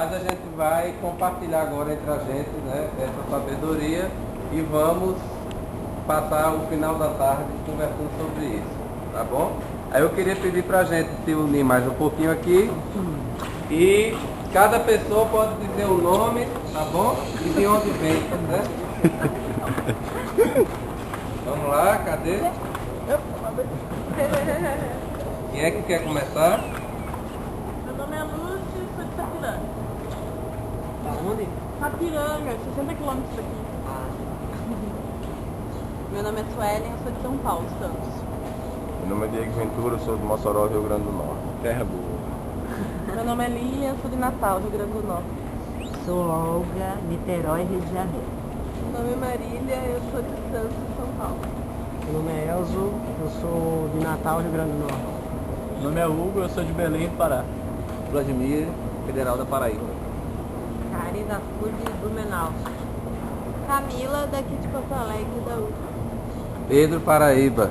Mas a gente vai compartilhar agora entre a gente, né, essa sabedoria e vamos passar o final da tarde conversando sobre isso, tá bom? Aí eu queria pedir pra gente se unir mais um pouquinho aqui e cada pessoa pode dizer o nome, tá bom? E de onde vem, tá certo? Vamos lá, cadê? Quem é que quer começar? Meu nome é Lúcia e sou de Sapiranga. Da onde? Sapiranga, 60 quilômetros daqui. Meu nome é Suelen, eu sou de São Paulo, Santos. Meu nome é Diego Ventura, eu sou de Mossoró, Rio Grande do Norte. Terra boa. Meu nome é Lilian, eu sou de Natal, Rio Grande do Norte. Sou Olga, Niterói, Rio de Janeiro. Meu nome é Marília, eu sou de Santos, São Paulo. Meu nome é Elzo, eu sou de Natal, Rio Grande do Norte. Meu nome é Hugo, eu sou de Belém, Pará. Vladimir, Federal da Paraíba. Karina Sul de Blumenau. Camila, daqui de Porto Alegre, da UFA. Pedro, Paraíba.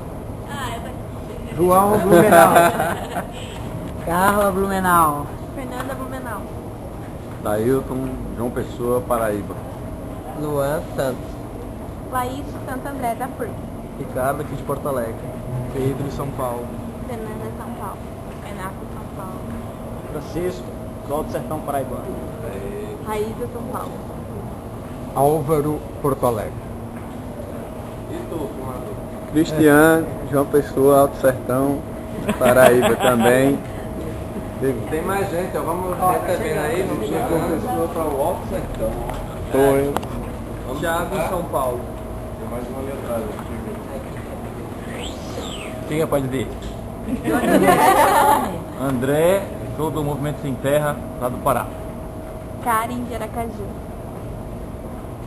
Ah, é daqui. João Blumenau. Carla Blumenau. Fernanda Blumenau. Dailton, João Pessoa, Paraíba. Luan, Santos. Laís, Santo André da Fur. Ricardo, aqui de Porto Alegre. Pedro, São Paulo. Fernanda, São Paulo. Renato, São Paulo. Francisco, do Alto Sertão Paraibano. Raíza, São Paulo. Álvaro, Porto Alegre. E tu, fumador? Cristiano, João Pessoa, Alto Sertão, Paraíba também. Tem mais gente, ó. Vamos recebendo aí, vamos chegando pessoa para o Alto Sertão. Tô eu. Thiago, São Paulo. Tem mais uma ali atrás. Quem pode ver? André, sou do Movimento Sem Terra, lá do Pará. Karen, de Aracaju.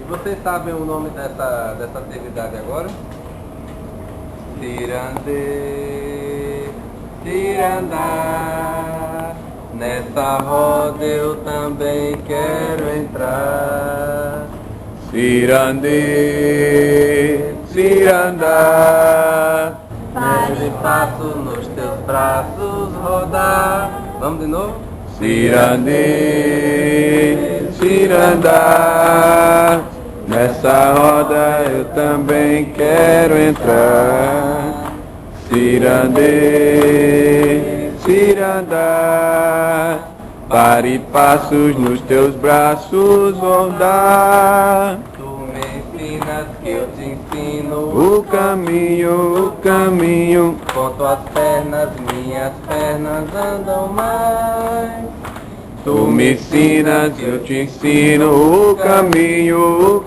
E vocês sabem o nome dessa atividade agora? Cirandê, cirandá, nessa roda eu também quero entrar. Cirandê, cirandá, Nele passo nos teus braços rodar. Vamos de novo? cirandê, cirandá, nessa roda eu também quero entrar. Cirandê, cirandá, pare passos nos teus braços vou dar. Tu me ensinas que eu te ensino. O caminho, Com tuas pernas, minhas pernas andam mais. tu me ensinas, eu te ensino o caminho.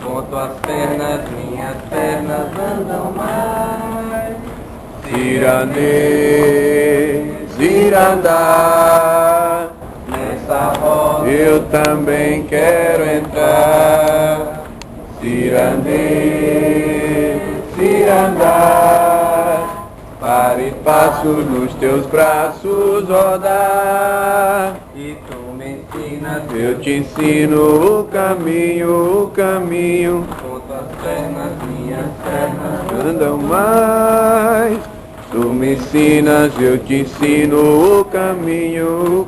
Com tuas pernas, minhas pernas andam mais. Cirandê, cirandá, Nessa roda eu também quero entrar. Cirandê, cirandá, pare passos nos teus braços rodar. e tu me ensinas. Eu te ensino o caminho. Com tuas pernas, minhas pernas Andam mais. Tu me ensinas, eu te ensino o caminho.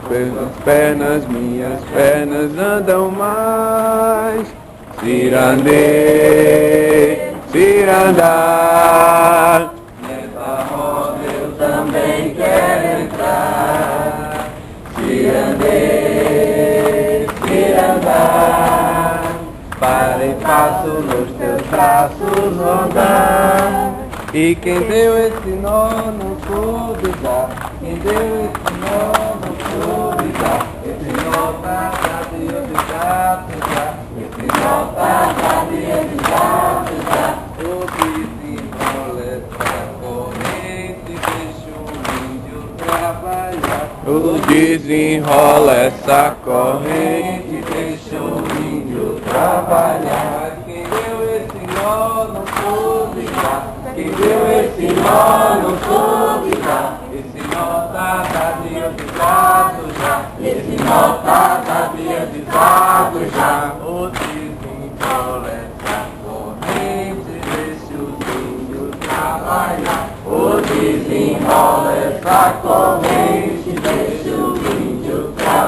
Pelas pernas, minhas pernas andam mais. Cirandê, cirandá, nessa roda eu também quero entrar. Cirandê, cirandá, para e passo nos teus braços rodar. E quem deu esse nó não soube dar. Quem deu esse nó não soube dar. Esse nó tá cadeia de gato já. Esse nó tá cadeia de gato já. O desenrola essa corrente, deixa o índio trabalhar. o desenrola essa corrente. Deixa o índio trabalhar. Quem deu esse nó não soube dar. Quem deu esse nó não soube dar. Esse nó tá cadeia de gato já. Esse nó tá cadeia de gato já. O desenrola essa corrente, deixa o índio trabalhar. O desenrola essa corrente, deixa o índio trabalhar.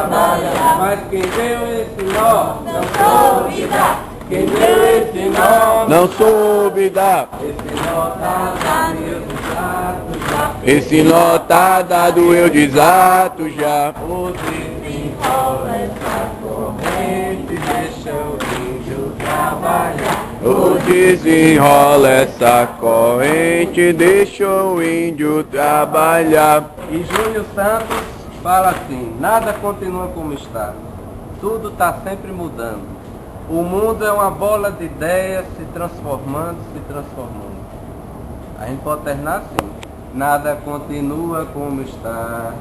Mas quem deu esse nó não soube dar. Quem deu esse nó não soube dar. Esse nó tá dado, eu desato já. Esse nó tá dado, eu desato já. O desenrola essa corrente, deixa o índio trabalhar. O desenrola essa corrente, deixa o índio trabalhar. E Júnior Santos fala assim: nada continua como está, tudo está sempre mudando. O mundo é uma bola de ideias se transformando, se transformando. A gente pode terminar assim: nada continua como está,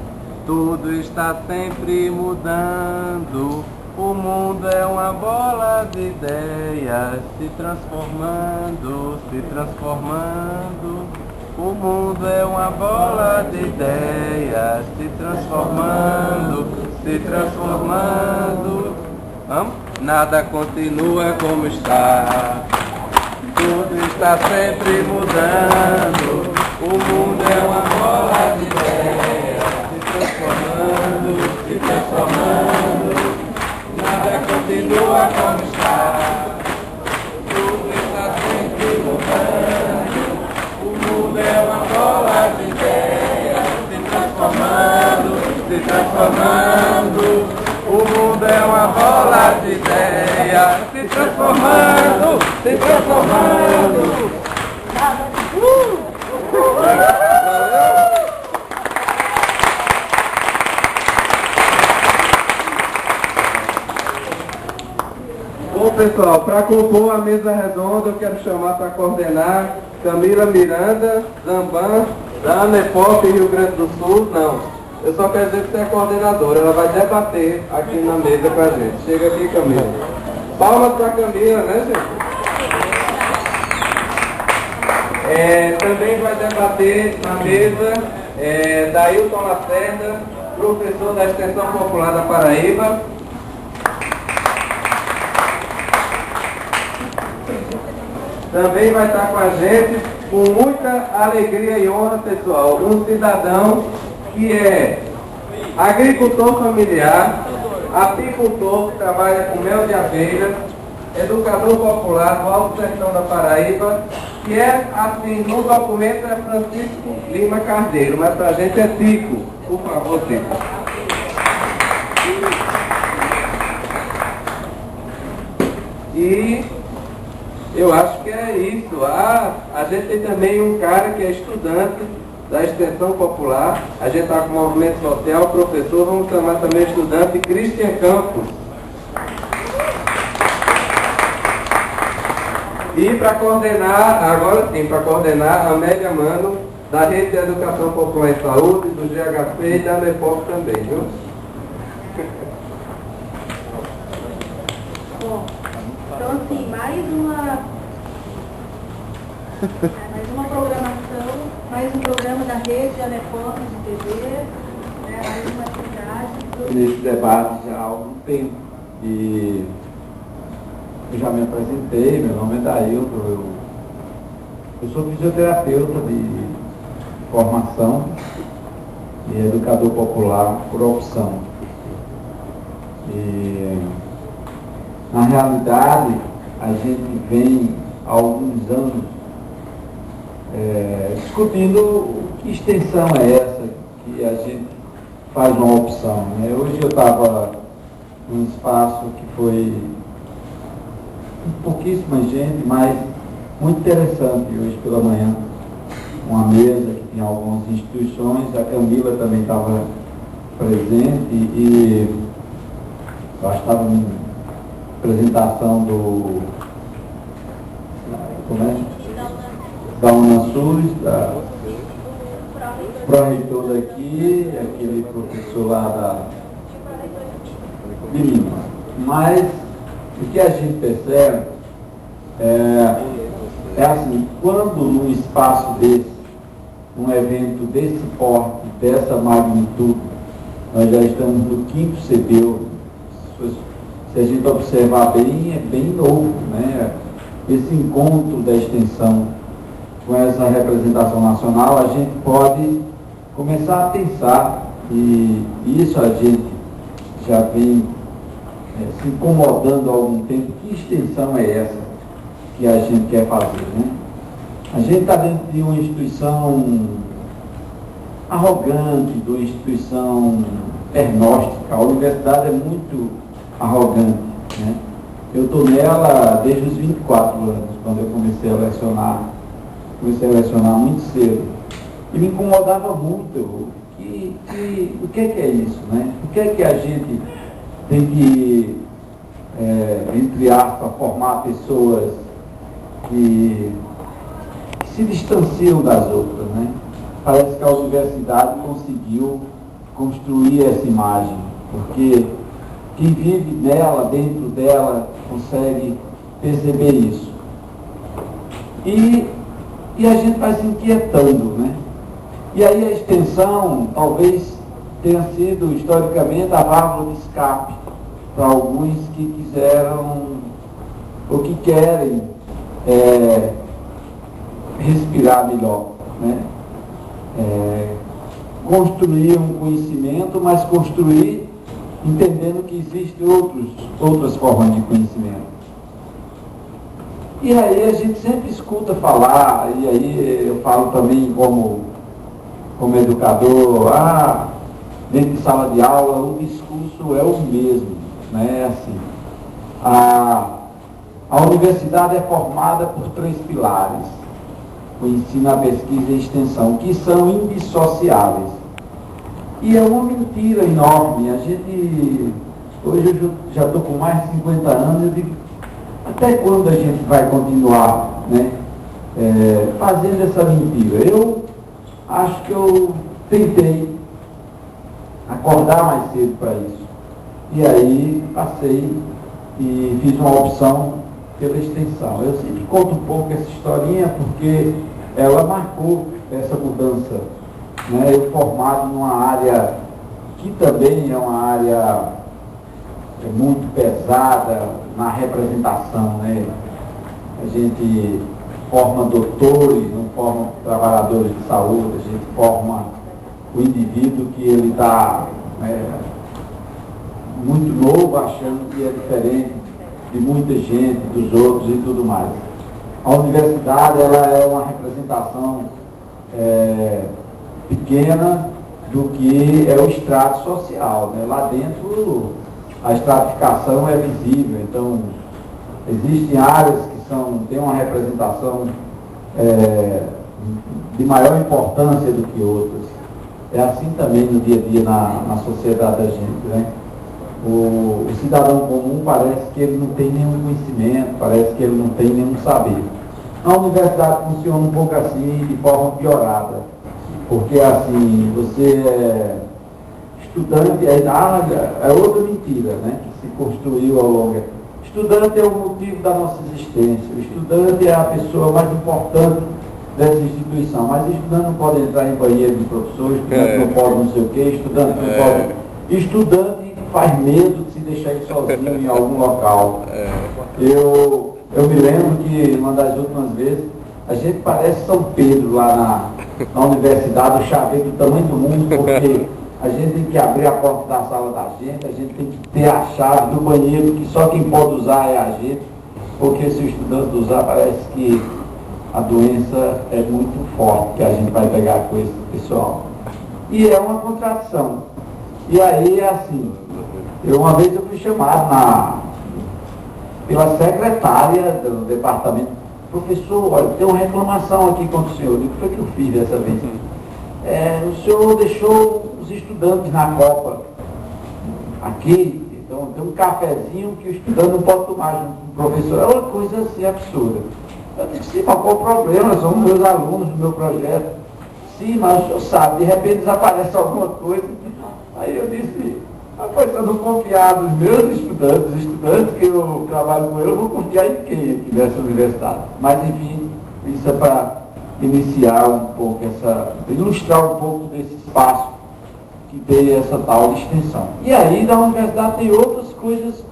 tudo está sempre mudando. O mundo é uma bola de ideias se transformando, se transformando. O mundo é uma bola de ideias se transformando, se transformando. Vamos? Nada continua como está, tudo está sempre mudando. O mundo é uma bola de ideias se transformando, se transformando. Nada continua como está, tudo está sempre mudando. O mundo é uma bola de ideias se transformando, se transformando. O mundo é uma bola de ideias se transformando, se transformando. Bom, pessoal, para compor a mesa redonda, eu quero chamar para coordenar Camila Miranda, Zamban, da ANEPOP Rio Grande do Sul. Não, eu só quero dizer que você é coordenadora, ela vai debater aqui na mesa com a gente. Chega aqui, Camila. Palmas para Camila, né, gente? Também vai debater na mesa Dailton Lacerda, professor da Extensão Popular da Paraíba. Também vai estar com a gente, com muita alegria e honra, pessoal, um cidadão que é agricultor familiar, apicultor que trabalha com mel de abelha, educador popular do Alto Sertão da Paraíba, que é, assim, no documento é Francisco Lima Carneiro, mas pra gente é Tico. Por favor, Tico. E eu acho que é isso. A gente tem também um cara que é estudante da Extensão Popular. A gente está com o movimento social, professor, vamos chamar também o estudante Christian Campos. E para coordenar, agora sim, para coordenar, a Amélia Mano, da Rede de Educação Popular e Saúde, do GHP e da ANEPOP também, viu? Bom, então assim, mais uma programação, mais um programa da Rede ANEPOP de TV, né, mais uma atividade. Nesse debate já há algum tempo. E eu já me apresentei, meu nome é Dailton, eu sou fisioterapeuta de formação e educador popular por opção. E na realidade a gente vem há alguns anos discutindo que extensão é essa que a gente faz uma opção, né? Hoje eu estava num espaço que foi pouquíssima gente, mas muito interessante hoje pela manhã. Uma mesa que tinha algumas instituições, a Camila também estava presente e eu acho que estava em apresentação do da UNASUS, da pró-reitor daqui, aquele professor lá de Lima. Mas o que a gente percebe é assim, quando num espaço desse, num evento desse porte, dessa magnitude, nós já estamos no 5º CBU, se a gente observar bem, é bem novo, né? Esse encontro da extensão com essa representação nacional, a gente pode começar a pensar, e isso a gente já vem se incomodando há algum tempo. Que extensão é essa que a gente quer fazer, né? A gente está dentro de uma instituição arrogante, de uma instituição pernóstica. A universidade é muito arrogante, né? Eu estou nela desde os 24 anos, quando eu comecei a lecionar. Comecei a lecionar muito cedo. E me incomodava muito o que é isso, né? Por que é que a gente tem que, entre aspas, formar pessoas que se distanciam das outras, né? Parece que a universidade conseguiu construir essa imagem, porque quem vive nela, dentro dela, consegue perceber isso. E a gente vai se inquietando, né? E aí a extensão talvez tenha sido, historicamente, a válvula de escape para alguns que quiseram, ou que querem, respirar melhor, né? Construir um conhecimento, mas construir entendendo que existem outras formas de conhecimento. E aí a gente sempre escuta falar, e aí eu falo também como educador, dentro de sala de aula o discurso é o mesmo, né? Assim, a universidade é formada por 3 pilares: o ensino, a pesquisa e a extensão, que são indissociáveis. E é uma mentira enorme. Hoje eu já estou com mais de 50 anos, eu digo, até quando a gente vai continuar, né, fazendo essa mentira? Eu acho que eu tentei acordar mais cedo para isso. E aí passei e fiz uma opção pela extensão. Eu sempre conto um pouco essa historinha porque ela marcou essa mudança, né? Eu formado numa área que também é uma área muito pesada na representação, né? A gente forma doutores, não forma trabalhadores de saúde, a gente forma o indivíduo que ele está muito novo, achando que é diferente de muita gente, dos outros e tudo mais. A universidade, ela é uma representação pequena do que é o estrato social, né? Lá dentro a estratificação é visível, então existem áreas que têm uma representação de maior importância do que outras. É assim também no dia a dia na sociedade da gente, né? O cidadão comum parece que ele não tem nenhum conhecimento, parece que ele não tem nenhum saber. A universidade funciona um pouco assim, de forma piorada, porque assim, você é estudante, é outra mentira, né, que se construiu ao longo. Estudante é o motivo da nossa existência, o estudante é a pessoa mais importante dessa instituição, mas estudante não pode entrar em banheiro de professor, estudante não pode não sei o quê, estudante não pode... Estudante faz medo de se deixar ir sozinho em algum local. Eu me lembro que uma das últimas vezes, a gente parece São Pedro lá na universidade, o chaveiro do tamanho do mundo, porque a gente tem que abrir a porta da sala da gente, a gente tem que ter a chave do banheiro, que só quem pode usar é a gente, porque se o estudante usar, parece que a doença é muito forte, que a gente vai pegar com esse pessoal. E é uma contradição. E aí é assim, uma vez eu fui chamado pela secretária do departamento: professor, olha, tem uma reclamação aqui contra o senhor. O que foi que eu fiz dessa vez? O senhor deixou os estudantes na Copa aqui, então tem um cafezinho que o estudante não pode tomar junto com o professor. É uma coisa assim absurda. Eu disse: sim, mas qual o problema? São meus alunos do meu projeto. Sim, mas o senhor sabe, de repente desaparece alguma coisa. Aí eu disse: rapaz, eu não confiar nos meus estudantes, os estudantes que eu trabalho com eles, eu vou confiar em quem aqui nessa universidade. Mas enfim, isso é para iniciar um pouco ilustrar um pouco desse espaço que tem essa tal de extensão. E aí na universidade tem outras coisas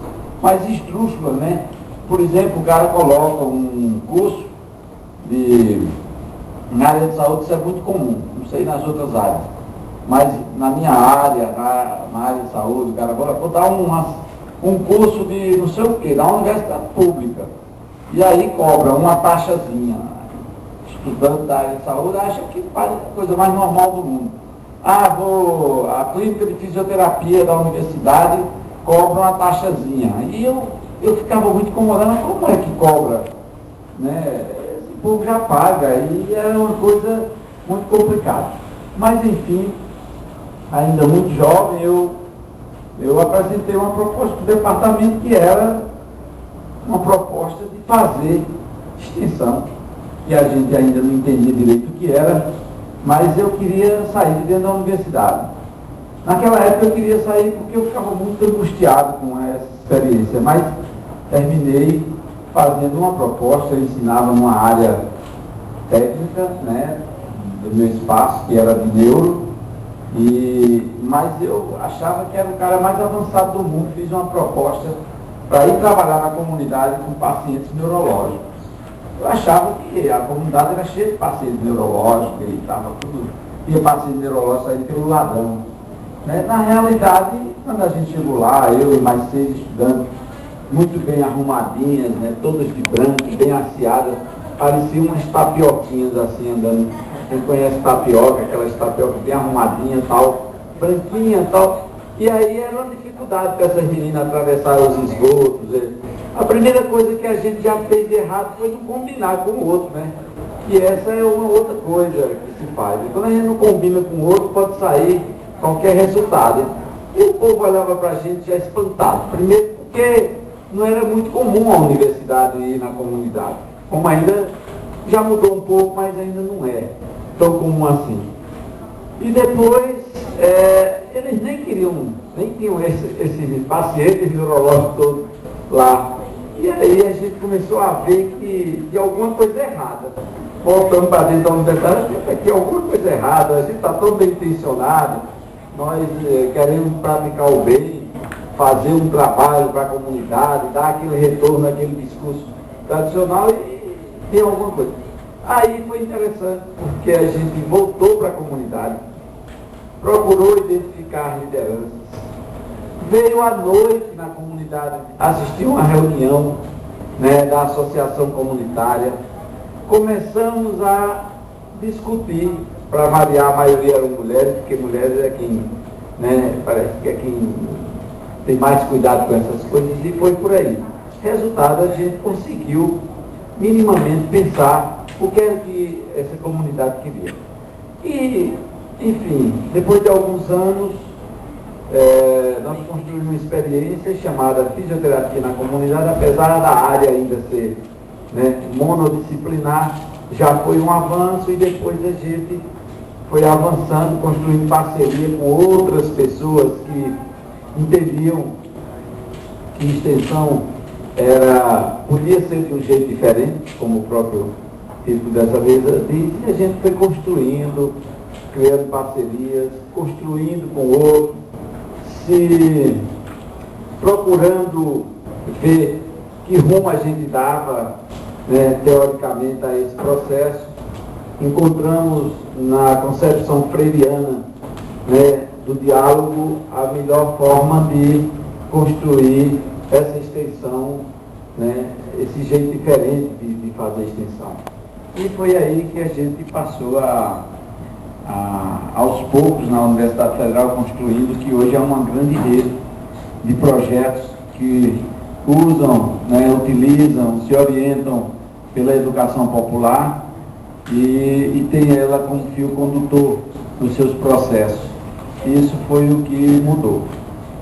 mais esdrúxulas, né? Por exemplo, o cara coloca um curso na área de saúde, isso é muito comum, não sei nas outras áreas. Mas na minha área, na área de saúde, o cara vou dar um curso de não sei o quê, da universidade pública. E aí cobra uma taxazinha. Estudante da área de saúde acha que faz a coisa mais normal do mundo. A clínica de fisioterapia da universidade cobra uma taxazinha. E eu ficava muito incomodado, como é que cobra? Né? Esse povo já paga, e é uma coisa muito complicada. Mas, enfim, ainda muito jovem, eu apresentei uma proposta do departamento que era uma proposta de fazer extensão, que a gente ainda não entendia direito o que era, mas eu queria sair de dentro da universidade. Naquela época eu queria sair porque eu ficava muito angustiado com essa experiência, mas terminei fazendo uma proposta. Eu ensinava numa área técnica, né, do meu espaço, que era de neuro, mas eu achava que era o cara mais avançado do mundo. Fiz uma proposta para ir trabalhar na comunidade com pacientes neurológicos. Eu achava que a comunidade era cheia de pacientes neurológicos, e estava tudo, tinha pacientes neurológicos aí pelo ladrão. Né? Na realidade, quando a gente chegou lá, eu e mais 6 estudantes, muito bem arrumadinhas, né? Todas de branco, bem aciadas, pareciam umas tapioquinhas assim andando. Quem conhece tapioca, aquelas tapiocas bem arrumadinhas, tal, branquinha tal. E aí era uma dificuldade para essas meninas atravessarem os esgotos. A primeira coisa que a gente já fez de errado foi não combinar com o outro, né? E essa é uma outra coisa que se faz. E quando a gente não combina com o outro, pode sair qualquer resultado. E o povo olhava para a gente já espantado. Primeiro porque não era muito comum a universidade ir na comunidade. Como ainda já mudou um pouco, mas ainda não é tão comum assim. E depois, eles nem tinham esses pacientes neurológicos todos lá. E aí a gente começou a ver que tinha alguma coisa errada. Voltando para dentro da universidade, aqui alguma coisa errada, a gente está tão bem intencionado, nós queremos praticar o bem, fazer um trabalho para a comunidade, dar aquele retorno, aquele discurso tradicional, e tem alguma coisa. Aí foi interessante, porque a gente voltou para a comunidade, procurou identificar as lideranças, veio à noite na comunidade, assistiu uma reunião, né, da associação comunitária, começamos a discutir, para variar, a maioria eram mulheres, porque mulheres é quem, né, parece que é quem tem mais cuidado com essas coisas, e foi por aí. Resultado, a gente conseguiu minimamente pensar o que era que essa comunidade queria. E, enfim, depois de alguns anos, nós construímos uma experiência chamada fisioterapia na comunidade, apesar da área ainda ser, né, monodisciplinar, já foi um avanço, e depois a gente foi avançando, construindo parceria com outras pessoas que entendiam que extensão podia ser de um jeito diferente, como o próprio título dessa vez diz, e a gente foi construindo, criando parcerias, construindo com outros, se procurando ver que rumo a gente dava, né, teoricamente, a esse processo. Encontramos na concepção freiriana, né, do diálogo a melhor forma de construir essa extensão, né, esse jeito diferente de fazer extensão. E foi aí que a gente passou aos poucos, na Universidade Federal, construindo que hoje é uma grande rede de projetos que usam, né, utilizam, se orientam pela educação popular e tem ela como fio condutor nos seus processos. Isso foi o que mudou.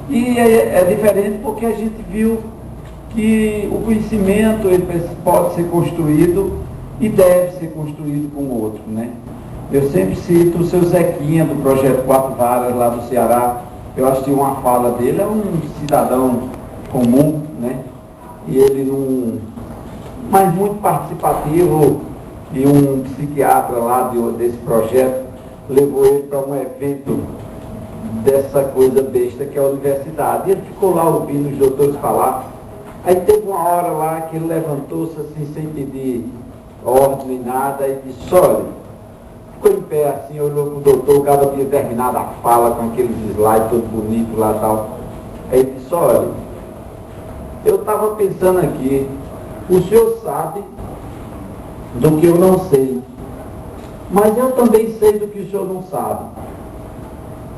E é diferente porque a gente viu que o conhecimento ele pode ser construído e deve ser construído com o outro, né? Eu sempre cito o seu Zequinha, do Projeto Quatro Varas, lá do Ceará. Eu assisti uma fala dele, é um cidadão comum, né? E ele mas muito participativo, e um psiquiatra lá desse projeto levou ele para um evento dessa coisa besta que é a universidade. E ele ficou lá ouvindo os doutores falar. Aí teve uma hora lá que ele levantou-se assim, sem pedir ordem nem nada, e disse: olha, ficou em pé assim, olhou para o doutor, o cara tinha terminado a fala com aqueles slides todo bonito lá e tal. Aí ele disse: olha, eu estava pensando aqui, o senhor sabe do que eu não sei, mas eu também sei do que o senhor não sabe.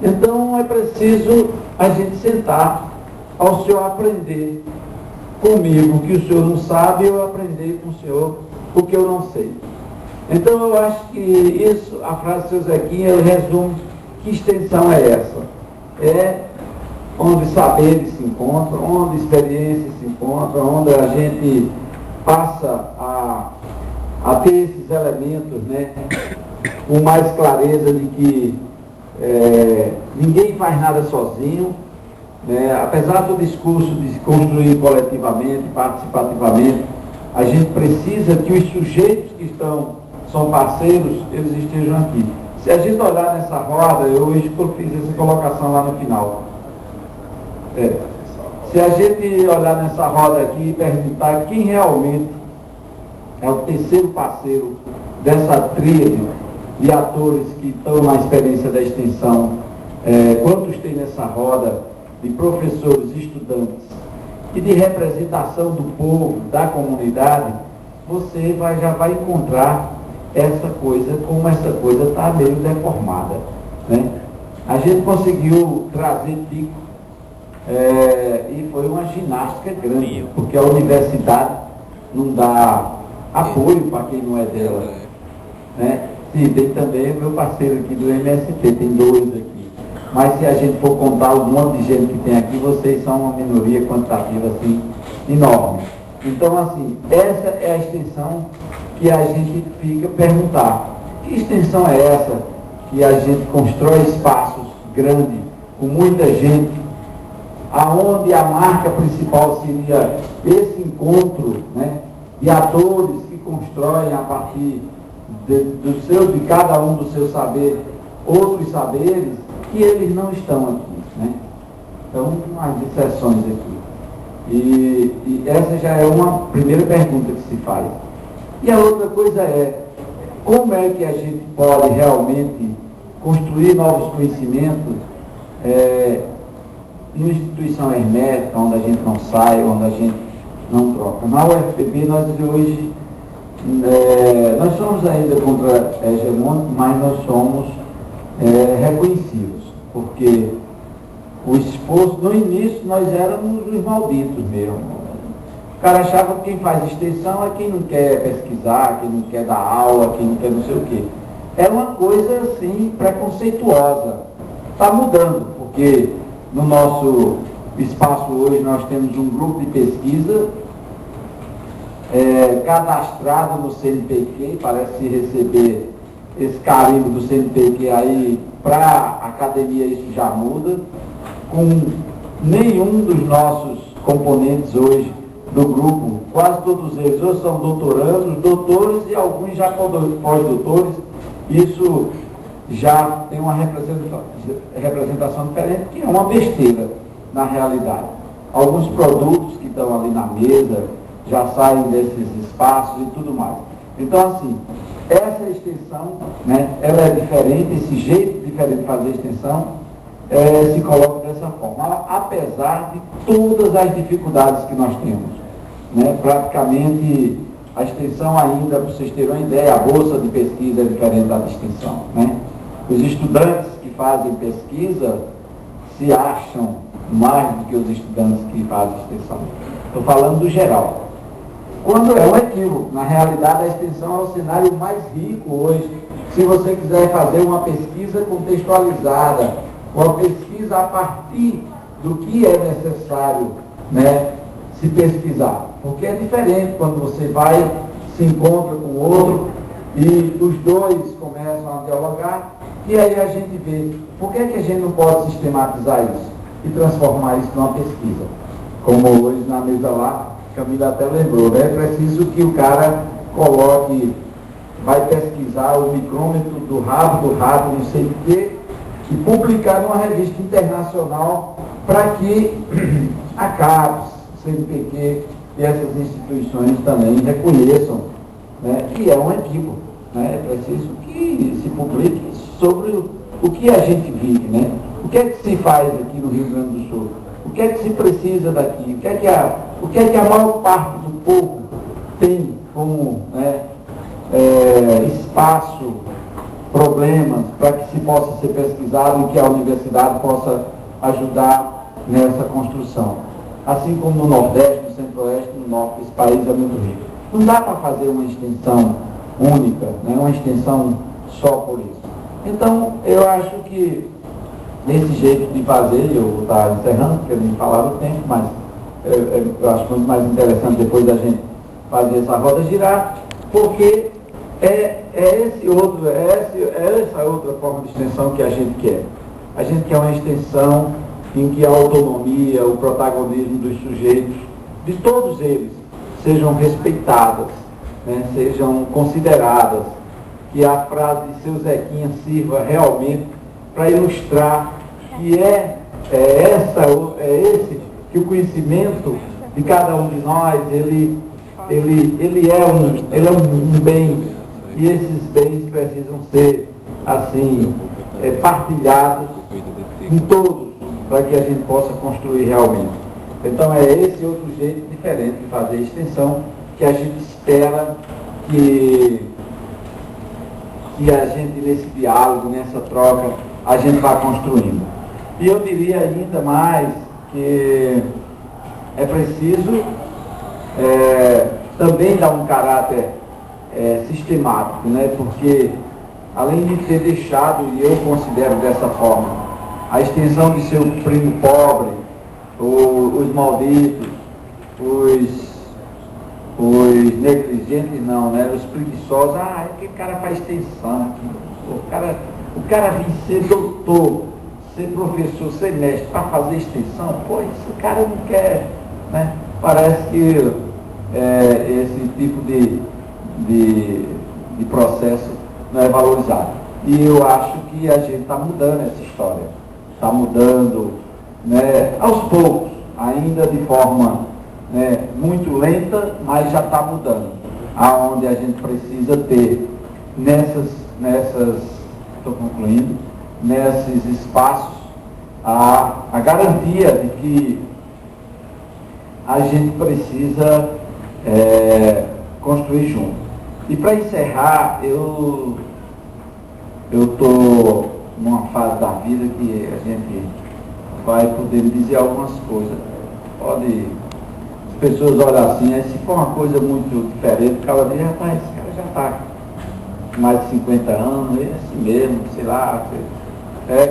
Então é preciso a gente sentar, ao senhor aprender comigo o que o senhor não sabe, eu aprender com o senhor o que eu não sei. Então eu acho que isso, a frase do seu Zequinha, ele resume que extensão é essa. É onde saberes se encontram, onde experiências se encontram, onde a gente passa a ter esses elementos, né, com mais clareza de que ninguém faz nada sozinho, né, apesar do discurso de construir coletivamente, participativamente, a gente precisa que os sujeitos que são parceiros, eles estejam aqui. Se a gente olhar nessa roda, eu hoje fiz essa colocação lá no final. Se a gente olhar nessa roda aqui e perguntar quem realmente é o terceiro parceiro dessa tríade de atores que estão na experiência da extensão, quantos tem nessa roda de professores, estudantes e de representação do povo, da comunidade, você já vai encontrar essa coisa, como essa coisa está meio deformada, né? A gente conseguiu trazer Tico, e foi uma ginástica grande, porque a universidade não dá apoio para quem não é dela, né? Sim, tem também o meu parceiro aqui do MST, tem 2 aqui, mas se a gente for contar o monte de gente que tem aqui, vocês são uma minoria quantitativa assim, enorme. Então, assim, essa é a extensão que a gente fica perguntar. Que extensão é essa que a gente constrói espaços grandes, com muita gente, aonde a marca principal seria esse encontro, né, de atores que constroem a partir de cada um do seu saber, outros saberes, que eles não estão aqui, né? Então, as exceções aqui. E essa já é uma primeira pergunta que se faz. E a outra coisa é, como é que a gente pode realmente construir novos conhecimentos em uma instituição hermética, onde a gente não sai, onde a gente não troca. Na UFPB, nós hoje, nós somos ainda contra-hegemônicos, mas nós somos reconhecidos, porque o esforço, no início, nós éramos os malditos mesmo. O cara achava que quem faz extensão é quem não quer pesquisar, quem não quer dar aula, quem não quer não sei o quê. É uma coisa, assim, preconceituosa. Está mudando, porque no nosso espaço hoje nós temos um grupo de pesquisa cadastrado no CNPq, parece receber esse carimbo do CNPq aí, para a academia isso já muda, com nenhum dos nossos componentes hoje do grupo, quase todos eles ou são doutorandos, doutores e alguns já pós-doutores. Isso já tem uma representação diferente, que é uma besteira na realidade. Alguns produtos que estão ali na mesa já saem desses espaços e tudo mais. Então, assim, essa extensão, né, ela é diferente, esse jeito diferente de fazer extensão se coloca dessa forma, apesar de todas as dificuldades que nós temos, né? Praticamente a extensão ainda, para vocês terem uma ideia, a bolsa de pesquisa é diferente da extensão, né? Os estudantes que fazem pesquisa se acham mais do que os estudantes que fazem extensão. Estou falando do geral. Quando é um equívoco, na realidade a extensão é o cenário mais rico hoje. Se você quiser fazer uma pesquisa contextualizada, uma pesquisa a partir do que é necessário, né, se pesquisar. Porque é diferente quando você vai, se encontra com o outro e os dois começam a dialogar, e aí a gente vê, por que a gente não pode sistematizar isso e transformar isso numa pesquisa? Como hoje na mesa lá, Camila até lembrou, né? É preciso que o cara coloque, vai pesquisar o micrômetro do rato, não sei o quê, e publicar numa revista internacional para que a CAPES, CNPq e essas instituições também reconheçam, né, que é um equívoco, né? É preciso que se publique sobre o que a gente vive, né? O que é que se faz aqui no Rio Grande do Sul? O que é que se precisa daqui? O que é que a maior parte do povo tem como, né, espaço, problemas, para que se possa ser pesquisado e que a universidade possa ajudar nessa construção. Assim como no Nordeste, no Centro-Oeste, no Norte, esse país é muito rico. Não dá para fazer uma extensão única, né, uma extensão só por isso. Então, eu acho que nesse jeito de fazer, eu vou estar encerrando, porque eu não falava o tempo, mas eu acho muito mais interessante depois da gente fazer essa roda girar, porque essa outra forma de extensão que a gente quer. A gente quer uma extensão em que a autonomia, o protagonismo dos sujeitos, de todos eles, sejam respeitadas, né, sejam consideradas, que a frase de seu Zequinha sirva realmente para ilustrar que que o conhecimento de cada um de nós, ele é um bem, e esses bens precisam ser, assim, partilhados em todos, para que a gente possa construir realmente. Então é esse outro jeito diferente de fazer extensão, que a gente espera que a gente, nesse diálogo, nessa troca, a gente vai construindo. E eu diria ainda mais que é preciso também dar um caráter sistemático, né? Porque além de ter deixado, e eu considero dessa forma, a extensão de seu primo pobre, os malditos, os negligentes não, né? Os preguiçosos, que cara faz extensão aqui, o cara vem ser doutor, ser professor, ser mestre para fazer extensão, esse cara não quer, né? Parece que esse tipo de processo não é valorizado. E eu acho que a gente está mudando essa história, está mudando, né, aos poucos, ainda de forma, né, muito lenta, mas já está mudando, aonde a gente precisa ter estou concluindo, nesses espaços, a garantia de que a gente precisa construir junto. E para encerrar, eu estou numa fase da vida que a gente vai poder me dizer algumas coisas. As pessoas olham assim, aí se for uma coisa muito diferente, o cara diz, rapaz, esse cara já está com mais de 50 anos, é assim mesmo, sei lá,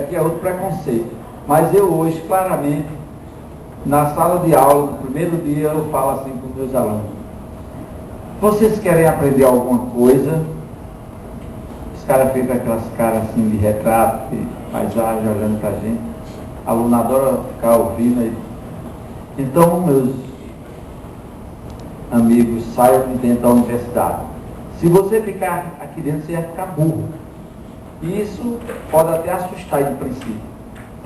que é outro preconceito. Mas eu hoje, claramente, na sala de aula, no primeiro dia, eu falo assim com meus alunos: vocês querem aprender alguma coisa? Os caras ficam com aquelas caras assim de retrato, de paisagem, olhando pra gente. A aluna adora ficar ouvindo aí. Então, meus amigos, saiam de dentro da universidade. Se você ficar aqui dentro, você vai ficar burro. E isso pode até assustar de princípio.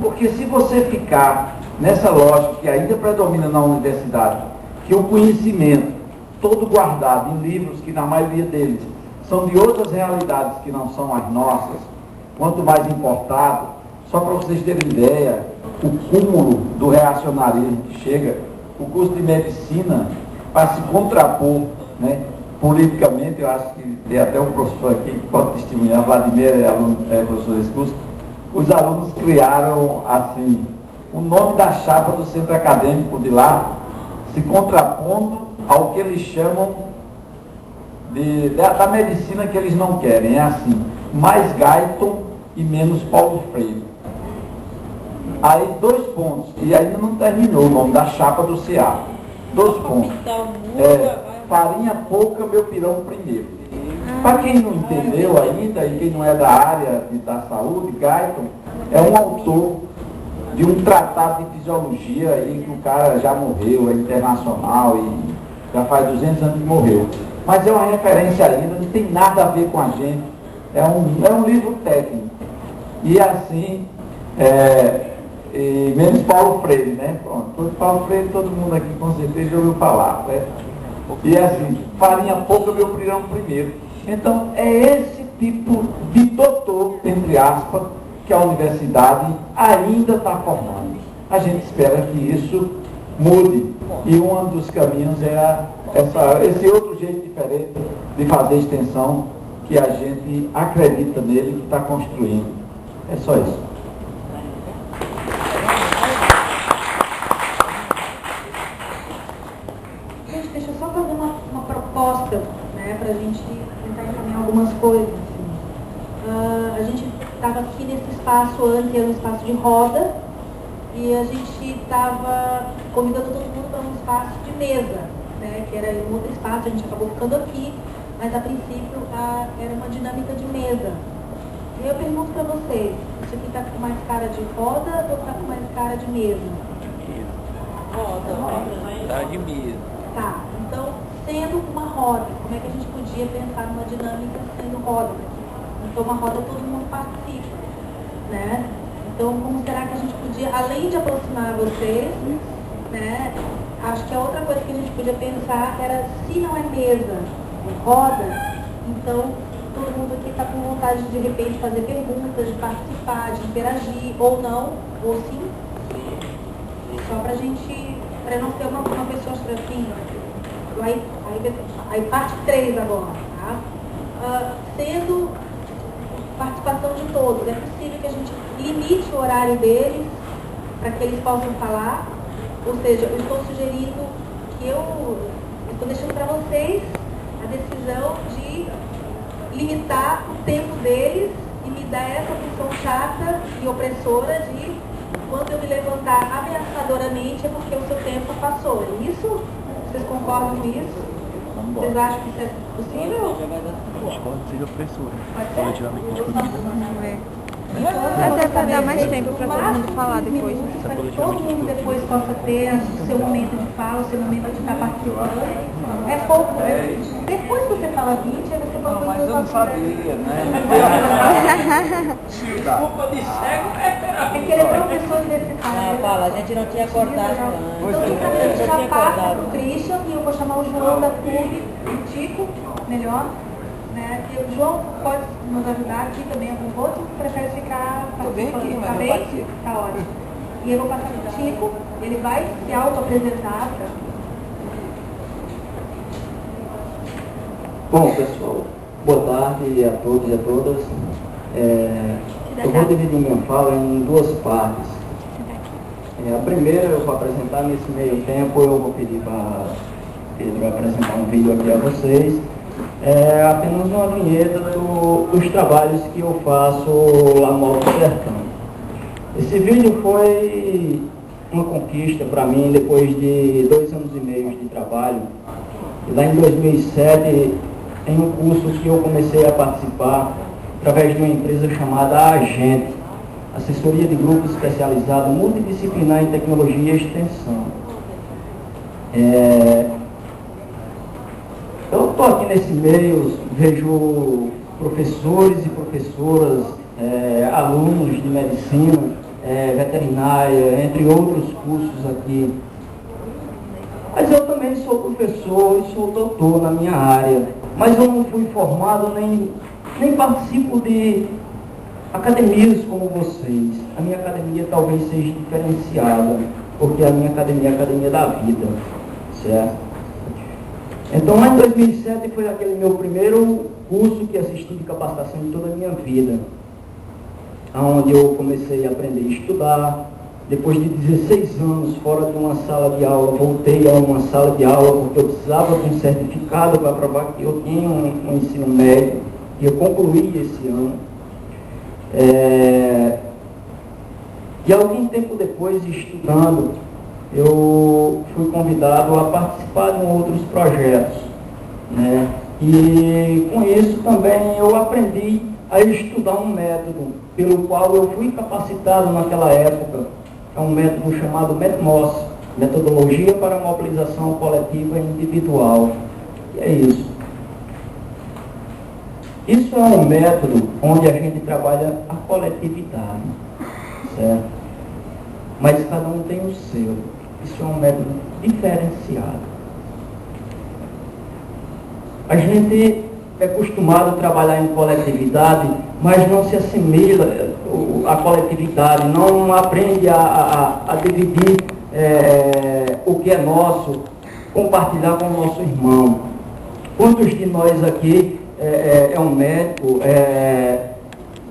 Porque se você ficar nessa lógica que ainda predomina na universidade, que o conhecimento todo guardado em livros que na maioria deles são de outras realidades que não são as nossas, quanto mais importado, só para vocês terem ideia, o cúmulo do reacionarismo que chega, o curso de medicina, para se contrapor, né, politicamente, eu acho que tem até um professor aqui que pode testemunhar, Vladimir é professor desse curso, os alunos criaram, assim, o nome da chapa do centro acadêmico de lá, se contrapondo ao que eles chamam da medicina que eles não querem. É assim, mais Guyton e menos Paulo Freire. Aí 2 pontos, e ainda não terminou o nome da chapa do CA. 2 pontos. Farinha pouca, meu pirão primeiro. Para quem não entendeu ainda, e quem não é da área da saúde, Guyton é um autor de um tratado de fisiologia aí que o cara já morreu, é internacional e já faz 200 anos que morreu. Mas é uma referência ainda, não tem nada a ver com a gente. É um livro técnico. E assim, e menos Paulo Freire, né? Pronto, Paulo Freire, todo mundo aqui com certeza já ouviu falar, né? E assim, farinha pouca, meu pirão primeiro. Então, é esse tipo de doutor, entre aspas, que a universidade ainda está formando. a gente espera que isso mude. E um dos caminhos é esse outro jeito diferente de fazer extensão que a gente acredita nele, que está construindo. É só isso. Gente, deixa eu só fazer uma proposta, né, para a gente tentar encaminhar algumas coisas. Assim. A gente estava aqui nesse espaço antes, era um espaço de roda, e a gente estava convidando todo mundo para um espaço de mesa, né, que era um outro espaço, a gente acabou ficando aqui, mas a princípio era uma dinâmica de mesa. E eu pergunto para vocês, isso aqui está com mais cara de roda ou está com mais cara de mesa? Tá de mesa. Tá, então, sendo uma roda, como é que a gente podia pensar numa dinâmica sendo roda? Então, uma roda todo mundo participa, né? Então, como será que a gente podia, além de aproximar vocês, né? Acho que a outra coisa que a gente podia pensar era, se não é mesa, é roda, então todo mundo aqui está com vontade de repente fazer perguntas, de participar, de interagir, ou não, ou sim. Só para a gente, para não ser uma pessoa assim. Aí parte 3 agora, tá? Sendo participação de todos, é possível que a gente limite o horário deles para que eles possam falar, ou seja, eu estou sugerindo que eu estou deixando para vocês a decisão de limitar o tempo deles e me dar essa função chata e opressora de quando eu me levantar ameaçadoramente é porque o seu tempo passou. É isso? Vocês concordam com isso? Vocês acham que isso é possível? Pode ser opressora. Pode ser? Vamos ver. Até para dar mais tempo para todo mundo falar depois. Para que todo mundo depois possa ter o seu momento de fala, o seu momento de estar participando. É pouco. Depois que você fala 20, aí você pode fazer. Mas eu não sabia, né? Desculpa de cego. É que ele é professor universitário. Fala, a gente não tinha acordado Então, a gente já passa para o Christian e eu vou chamar o João da PUB, o Tico, melhor. Né? E o João pode nos ajudar aqui também, algum outro, prefere ficar participando. Tá bem? Tá ótimo. E eu vou passar para o Tico, ele vai se auto-apresentar. Bom, pessoal, boa tarde a todos e a todas. Eu vou dividir minha fala em duas partes. A primeira eu vou apresentar, nesse meio tempo eu vou pedir para Pedro apresentar um vídeo aqui a vocês. É apenas uma vinheta dos trabalhos que eu faço lá no Alto Sertão. Esse vídeo foi uma conquista para mim depois de 2 anos e meio de trabalho. E lá em 2007, em um curso que eu comecei a participar através de uma empresa chamada Agente, assessoria de grupo especializado multidisciplinar em tecnologia e extensão. Eu estou aqui nesse meio, vejo professores e professoras, alunos de medicina, veterinária, entre outros cursos aqui. Mas eu também sou professor e sou doutor na minha área. Mas eu não fui formado nem participo de academias como vocês. A minha academia talvez seja diferenciada, porque a minha academia é a academia da vida, certo? Então, lá em 2007 foi aquele meu primeiro curso que assisti de capacitação em toda a minha vida, onde eu comecei a aprender a estudar. Depois de 16 anos fora de uma sala de aula, voltei a uma sala de aula porque eu precisava de um certificado para provar que eu tinha um ensino médio, e eu concluí esse ano. E algum tempo depois, estudando, eu fui convidado a participar de outros projetos, né? E com isso também eu aprendi a estudar um método pelo qual eu fui capacitado naquela época. É um método chamado METMOS, Metodologia para Mobilização Coletiva e Individual. E é isso. Isso é um método onde a gente trabalha a coletividade, certo? Mas cada um tem o seu. Isso é um método diferenciado. A gente é acostumado a trabalhar em coletividade, mas não se assimila, a coletividade, não aprende a dividir o que é nosso, compartilhar com o nosso irmão. Quantos de nós aqui é um médico,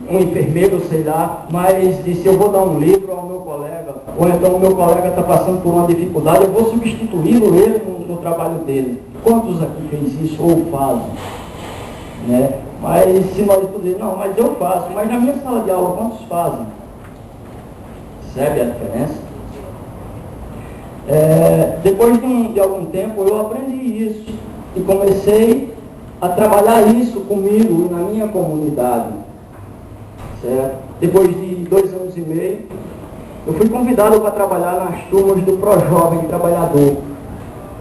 um enfermeiro, sei lá, mas se eu vou dar um livro ao meu colega, ou então o meu colega está passando por uma dificuldade, eu vou substituí-lo ele no trabalho dele. Quantos aqui fez isso ou fazem? Né? Mas se nós pudermos, não, mas eu faço, mas na minha sala de aula, quantos fazem? Percebe a diferença? Depois de algum tempo eu aprendi isso e comecei a trabalhar isso comigo e na minha comunidade. Certo? Depois de 2 anos e meio, eu fui convidado para trabalhar nas turmas do ProJovem Trabalhador,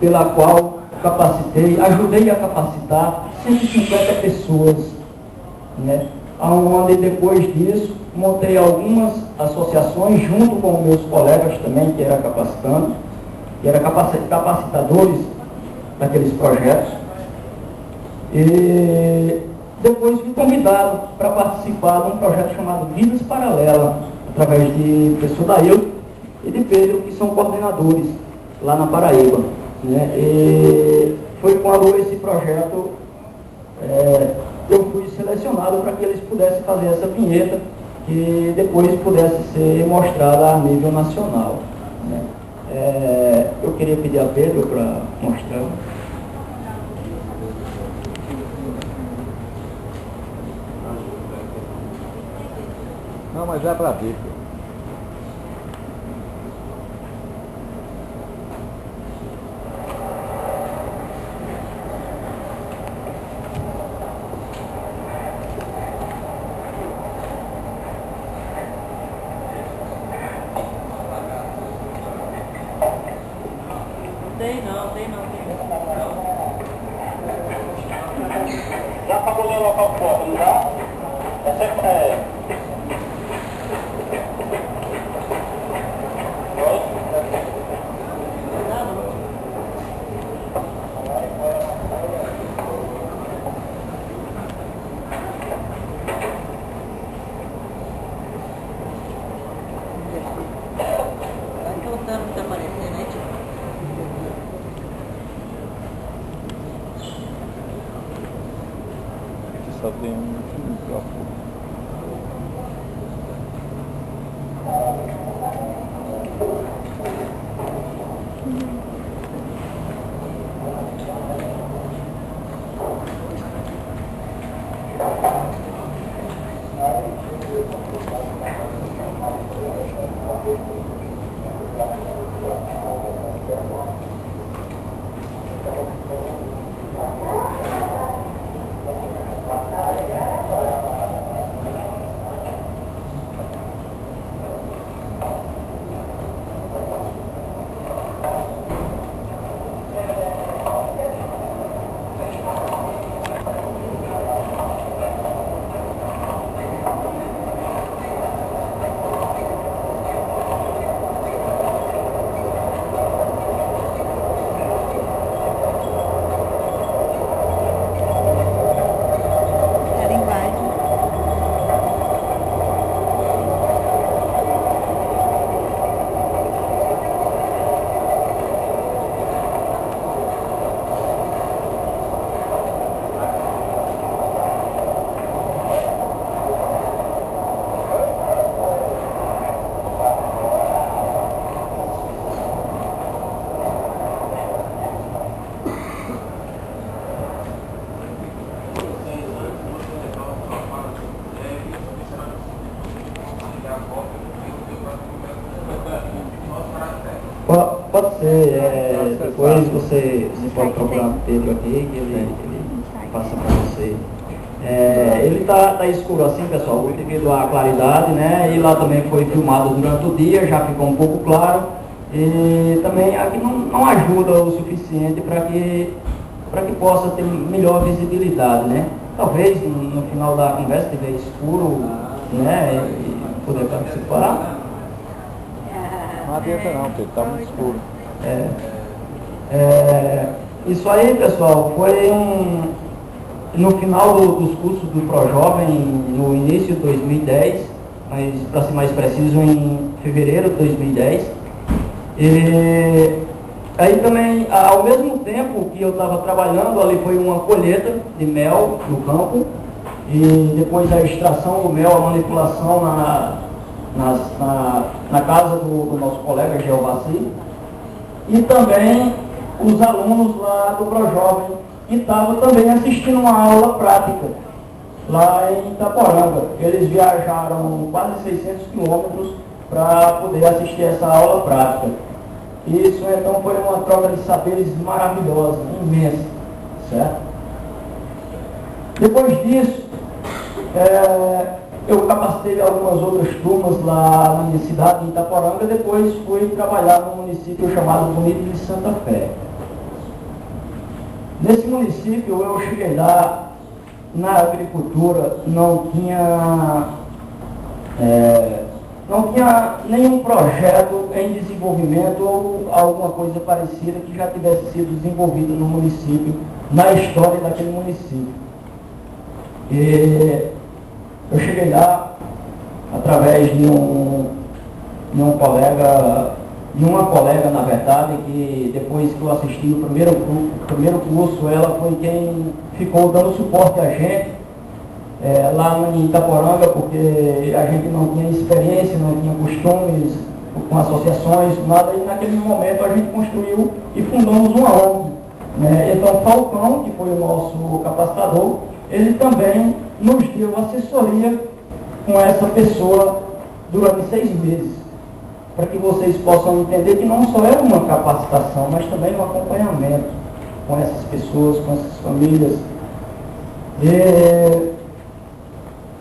pela qual capacitei, ajudei a capacitar 150 pessoas, né? Onde depois disso montei algumas associações junto com meus colegas também, que era capacitando, que eram capacitadores daqueles projetos. E depois fui convidado para participar de um projeto chamado Vidas Paralelas, através de professor Dailton e de Pedro, que são coordenadores lá na Paraíba. Né? E foi quando esse projeto eu fui selecionado para que eles pudessem fazer essa vinheta que depois pudesse ser mostrada a nível nacional. Né? Eu queria pedir a Pedro para mostrar. Não, mas é para ver. Tem não. Já pagou o local forte, não já? Tá aparecendo, né, tio? Aqui só tem um microfone. Pode ser, depois você pode procurar o Pedro aqui, que ele passa para você. Ele está escuro assim, pessoal, devido à claridade, né? E lá também foi filmado durante o dia, já ficou um pouco claro. E também aqui não ajuda o suficiente para que possa ter melhor visibilidade, né? Talvez no final da conversa estiver escuro, né? E poder participar. Não adianta não, porque está muito escuro. Isso aí, pessoal, foi no final dos cursos do ProJovem, no início de 2010, mas para ser mais preciso, em fevereiro de 2010. E aí também, ao mesmo tempo que eu estava trabalhando, ali foi uma colheita de mel no campo, e depois a extração do mel, a manipulação na casa do nosso colega Geovaci, e também os alunos lá do ProJovem, que estavam também assistindo uma aula prática lá em Itaporanga. Eles viajaram quase 600 quilômetros para poder assistir essa aula prática. Isso então foi uma troca de saberes maravilhosa, imensa, certo? Depois disso, eu capacitei algumas outras turmas lá na minha cidade, em Itaporanga. Depois fui trabalhar num município chamado Bonito de Santa Fé. Nesse município eu cheguei lá, na agricultura não tinha nenhum projeto em desenvolvimento ou alguma coisa parecida que já tivesse sido desenvolvido no município, na história daquele município. E eu cheguei lá através de uma colega, na verdade, que depois que eu assisti o primeiro curso, ela foi quem ficou dando suporte a gente lá em Itaporanga, porque a gente não tinha experiência, não tinha costumes com associações, nada, e naquele momento a gente construiu e fundamos uma ONG. Né? Então, Falcão, que foi o nosso capacitador, ele também nos deu assessoria com essa pessoa durante 6 meses, para que vocês possam entender que não só é uma capacitação, mas também um acompanhamento com essas pessoas, com essas famílias. E,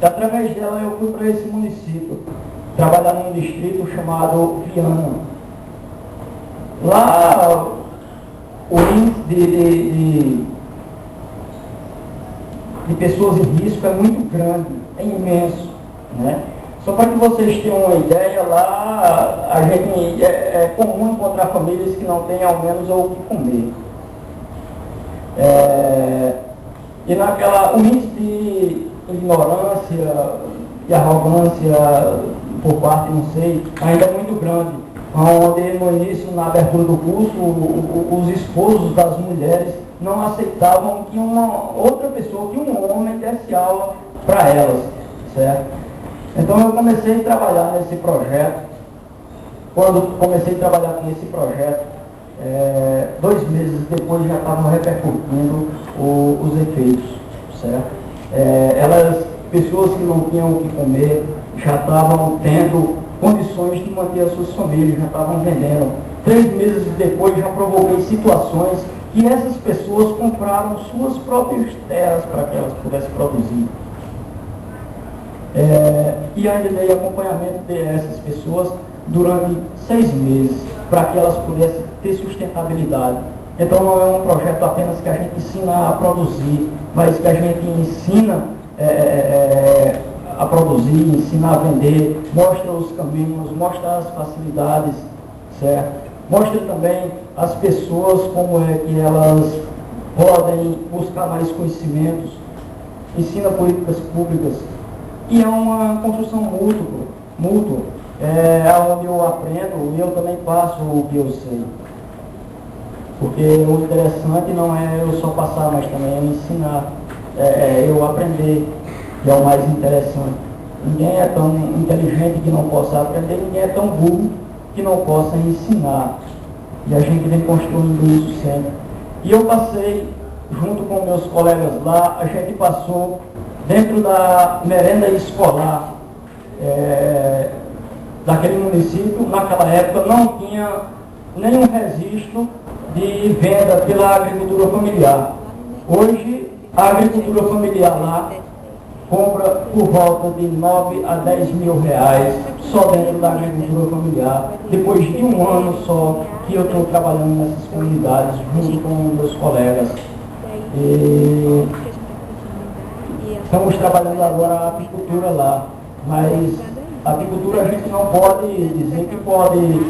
através dela eu fui para esse município, trabalhar num distrito chamado Viana. Lá o índice de pessoas em risco é muito grande, é imenso, né? Só para que vocês tenham uma ideia, lá a gente é comum encontrar famílias que não têm ao menos o que comer. E o índice de ignorância e arrogância por parte, não sei, ainda é muito grande. Onde no início, na abertura do curso, os esposos das mulheres não aceitavam que uma outra pessoa, que um homem desse aula para elas, certo? Então eu comecei a trabalhar nesse projeto. Quando comecei a trabalhar nesse projeto, 2 meses depois já estavam repercutindo os efeitos, certo? Pessoas que não tinham o que comer, já estavam tendo condições de manter as suas famílias, já estavam vendendo. 3 meses depois já provoquei situações que essas pessoas compraram suas próprias terras para que elas pudessem produzir. E ainda dei acompanhamento dessas pessoas durante 6 meses, para que elas pudessem ter sustentabilidade. Então não é um projeto apenas que a gente ensina a produzir, mas que a gente ensina a produzir, ensina a vender, mostra os caminhos, mostra as facilidades, certo? Mostra também as pessoas como é que elas podem buscar mais conhecimentos, ensina políticas públicas. E é uma construção mútua, onde eu aprendo e eu também passo o que eu sei. Porque o interessante não é eu só passar, mas também é ensinar, eu aprender, que é o mais interessante. Ninguém é tão inteligente que não possa aprender, ninguém é tão burro que não possa ensinar. E a gente vem construindo isso sempre. E eu passei, junto com meus colegas lá, a gente passou dentro da merenda escolar daquele município. Naquela época não tinha nenhum registro de venda pela agricultura familiar. Hoje, a agricultura familiar lá compra por volta de 9 a 10 mil reais só dentro da agricultura familiar, depois de 1 ano só que eu estou trabalhando nessas comunidades junto com meus colegas. E estamos trabalhando agora a apicultura lá, mas a apicultura a gente não pode dizer que pode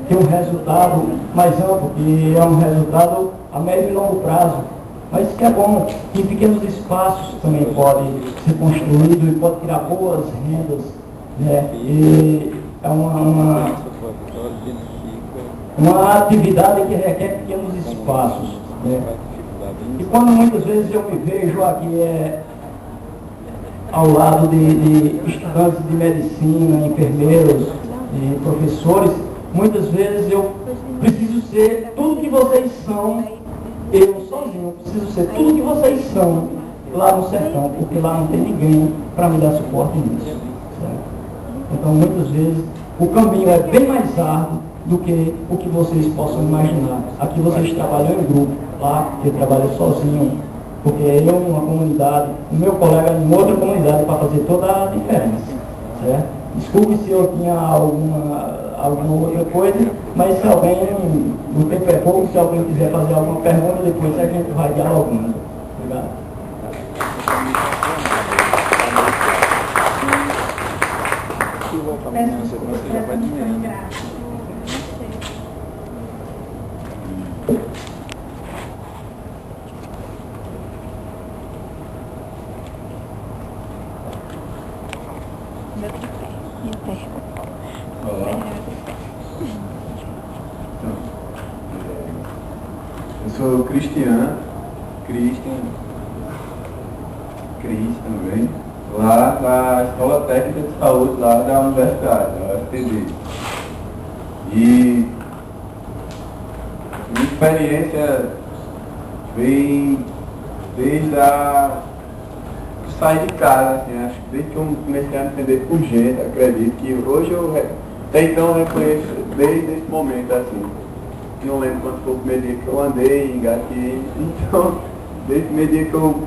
ter um resultado mais amplo, que é um resultado a médio e longo prazo. Mas que é bom, em pequenos espaços também pode ser construído e pode criar boas rendas, né? E é uma atividade que requer pequenos espaços, né? E quando muitas vezes eu me vejo aqui ao lado de estudantes de medicina, enfermeiros, professores, muitas vezes eu preciso ser tudo que vocês são, eu sozinho, preciso ser tudo que vocês são lá no sertão, porque lá não tem ninguém para me dar suporte nisso. Certo? Então, muitas vezes, o caminho é bem mais árduo do que o que vocês possam imaginar. Aqui vocês trabalham em grupo, lá eu trabalho sozinho, porque eu numa comunidade, o meu colega em outra comunidade, para fazer toda a diferença. Certo? Desculpe se eu tinha alguma outra coisa, mas se alguém, o tempo é pouco, se alguém quiser fazer alguma pergunta, depois a gente vai dialogando. Obrigado. Eu sou Cristian também, lá na Escola Técnica de Saúde, lá da Universidade, da UFPB. E minha experiência vem desde que saí de casa, assim, acho que desde que eu comecei a me entender por gente, acredito que hoje até então eu reconheço desde esse momento, assim. Não lembro quando foi o primeiro dia que eu andei, engatei, então desde o primeiro dia que eu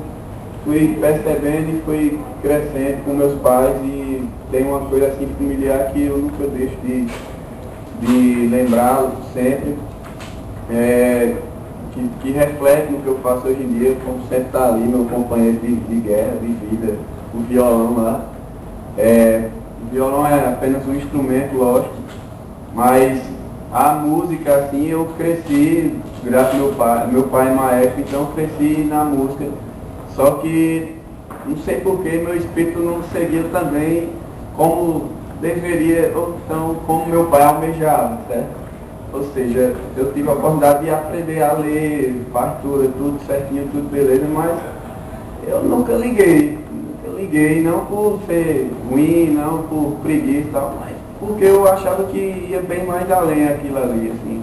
fui percebendo e fui crescendo com meus pais, e tem uma coisa assim familiar que eu nunca deixo de lembrá-lo sempre, que reflete no que eu faço hoje em dia, como sempre está ali, meu companheiro de guerra, de vida, o violão lá. O violão é apenas um instrumento, lógico, mas a música, assim, eu cresci, graças ao meu pai é maestro, então eu cresci na música, só que não sei porquê meu espírito não seguiu também como deveria, ou então como meu pai almejava, certo? Ou seja, eu tive a oportunidade de aprender a ler partitura, tudo certinho, tudo beleza, mas eu nunca liguei, não por ser ruim, não por preguiça e tal, mas porque eu achava que ia bem mais além aquilo ali, assim,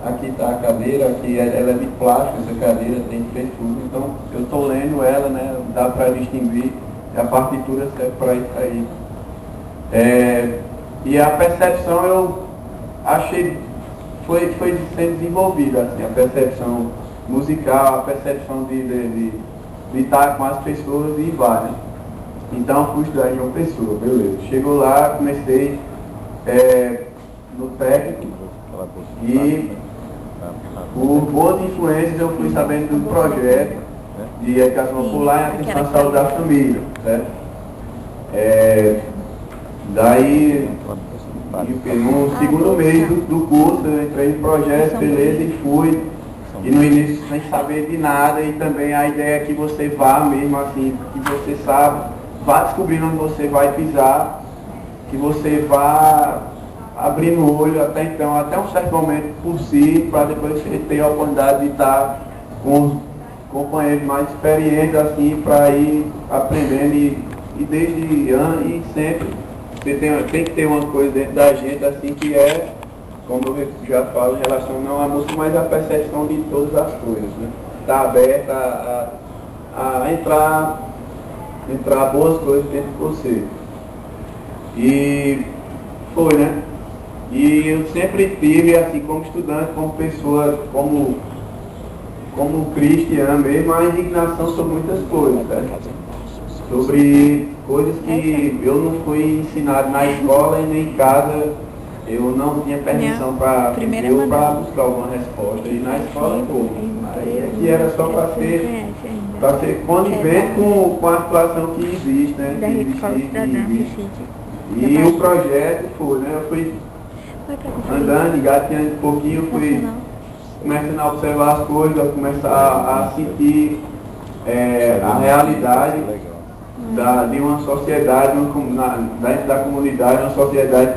aqui está a cadeira, aqui ela é de plástico, essa cadeira tem perfil, então eu estou lendo ela, né, dá para distinguir, a partitura serve para isso aí. E a percepção eu achei, foi sendo desenvolvida, assim, a percepção musical, a percepção de estar com as pessoas e vai, né? Então fui estudar em João Pessoa, beleza. Chegou lá, comecei no técnico e por boas influências eu fui sabendo do projeto de educação popular e atenção à saúde da família, certo? Daí, no segundo mês do curso, eu entrei no projeto, beleza, e fui. E no início sem saber de nada, e também a ideia é que você vá mesmo assim, que você sabe, vá descobrindo onde você vai pisar, que você vá abrindo o olho até então, até um certo momento por si, para depois você ter a oportunidade de estar com companheiros mais experientes assim, para ir aprendendo e desde anos e sempre você tem que ter uma coisa dentro da gente assim que é, como eu já falo, em relação não à música, mas à percepção de todas as coisas, né? Está aberta a entrar boas coisas dentro de você. E foi, né? E eu sempre tive, assim, como estudante, como pessoa, como cristiano mesmo, a indignação sobre muitas coisas, né? Sobre coisas que eu não fui ensinado na escola e nem em casa, eu não tinha permissão para buscar alguma resposta. E na escola, pô, aí aqui era só para ser conivente com a situação que existe, né? E o projeto foi, né? Eu fui andando, engatinhando um pouquinho, fui começando a observar as coisas, a começar a sentir a realidade de uma sociedade, dentro da comunidade, uma sociedade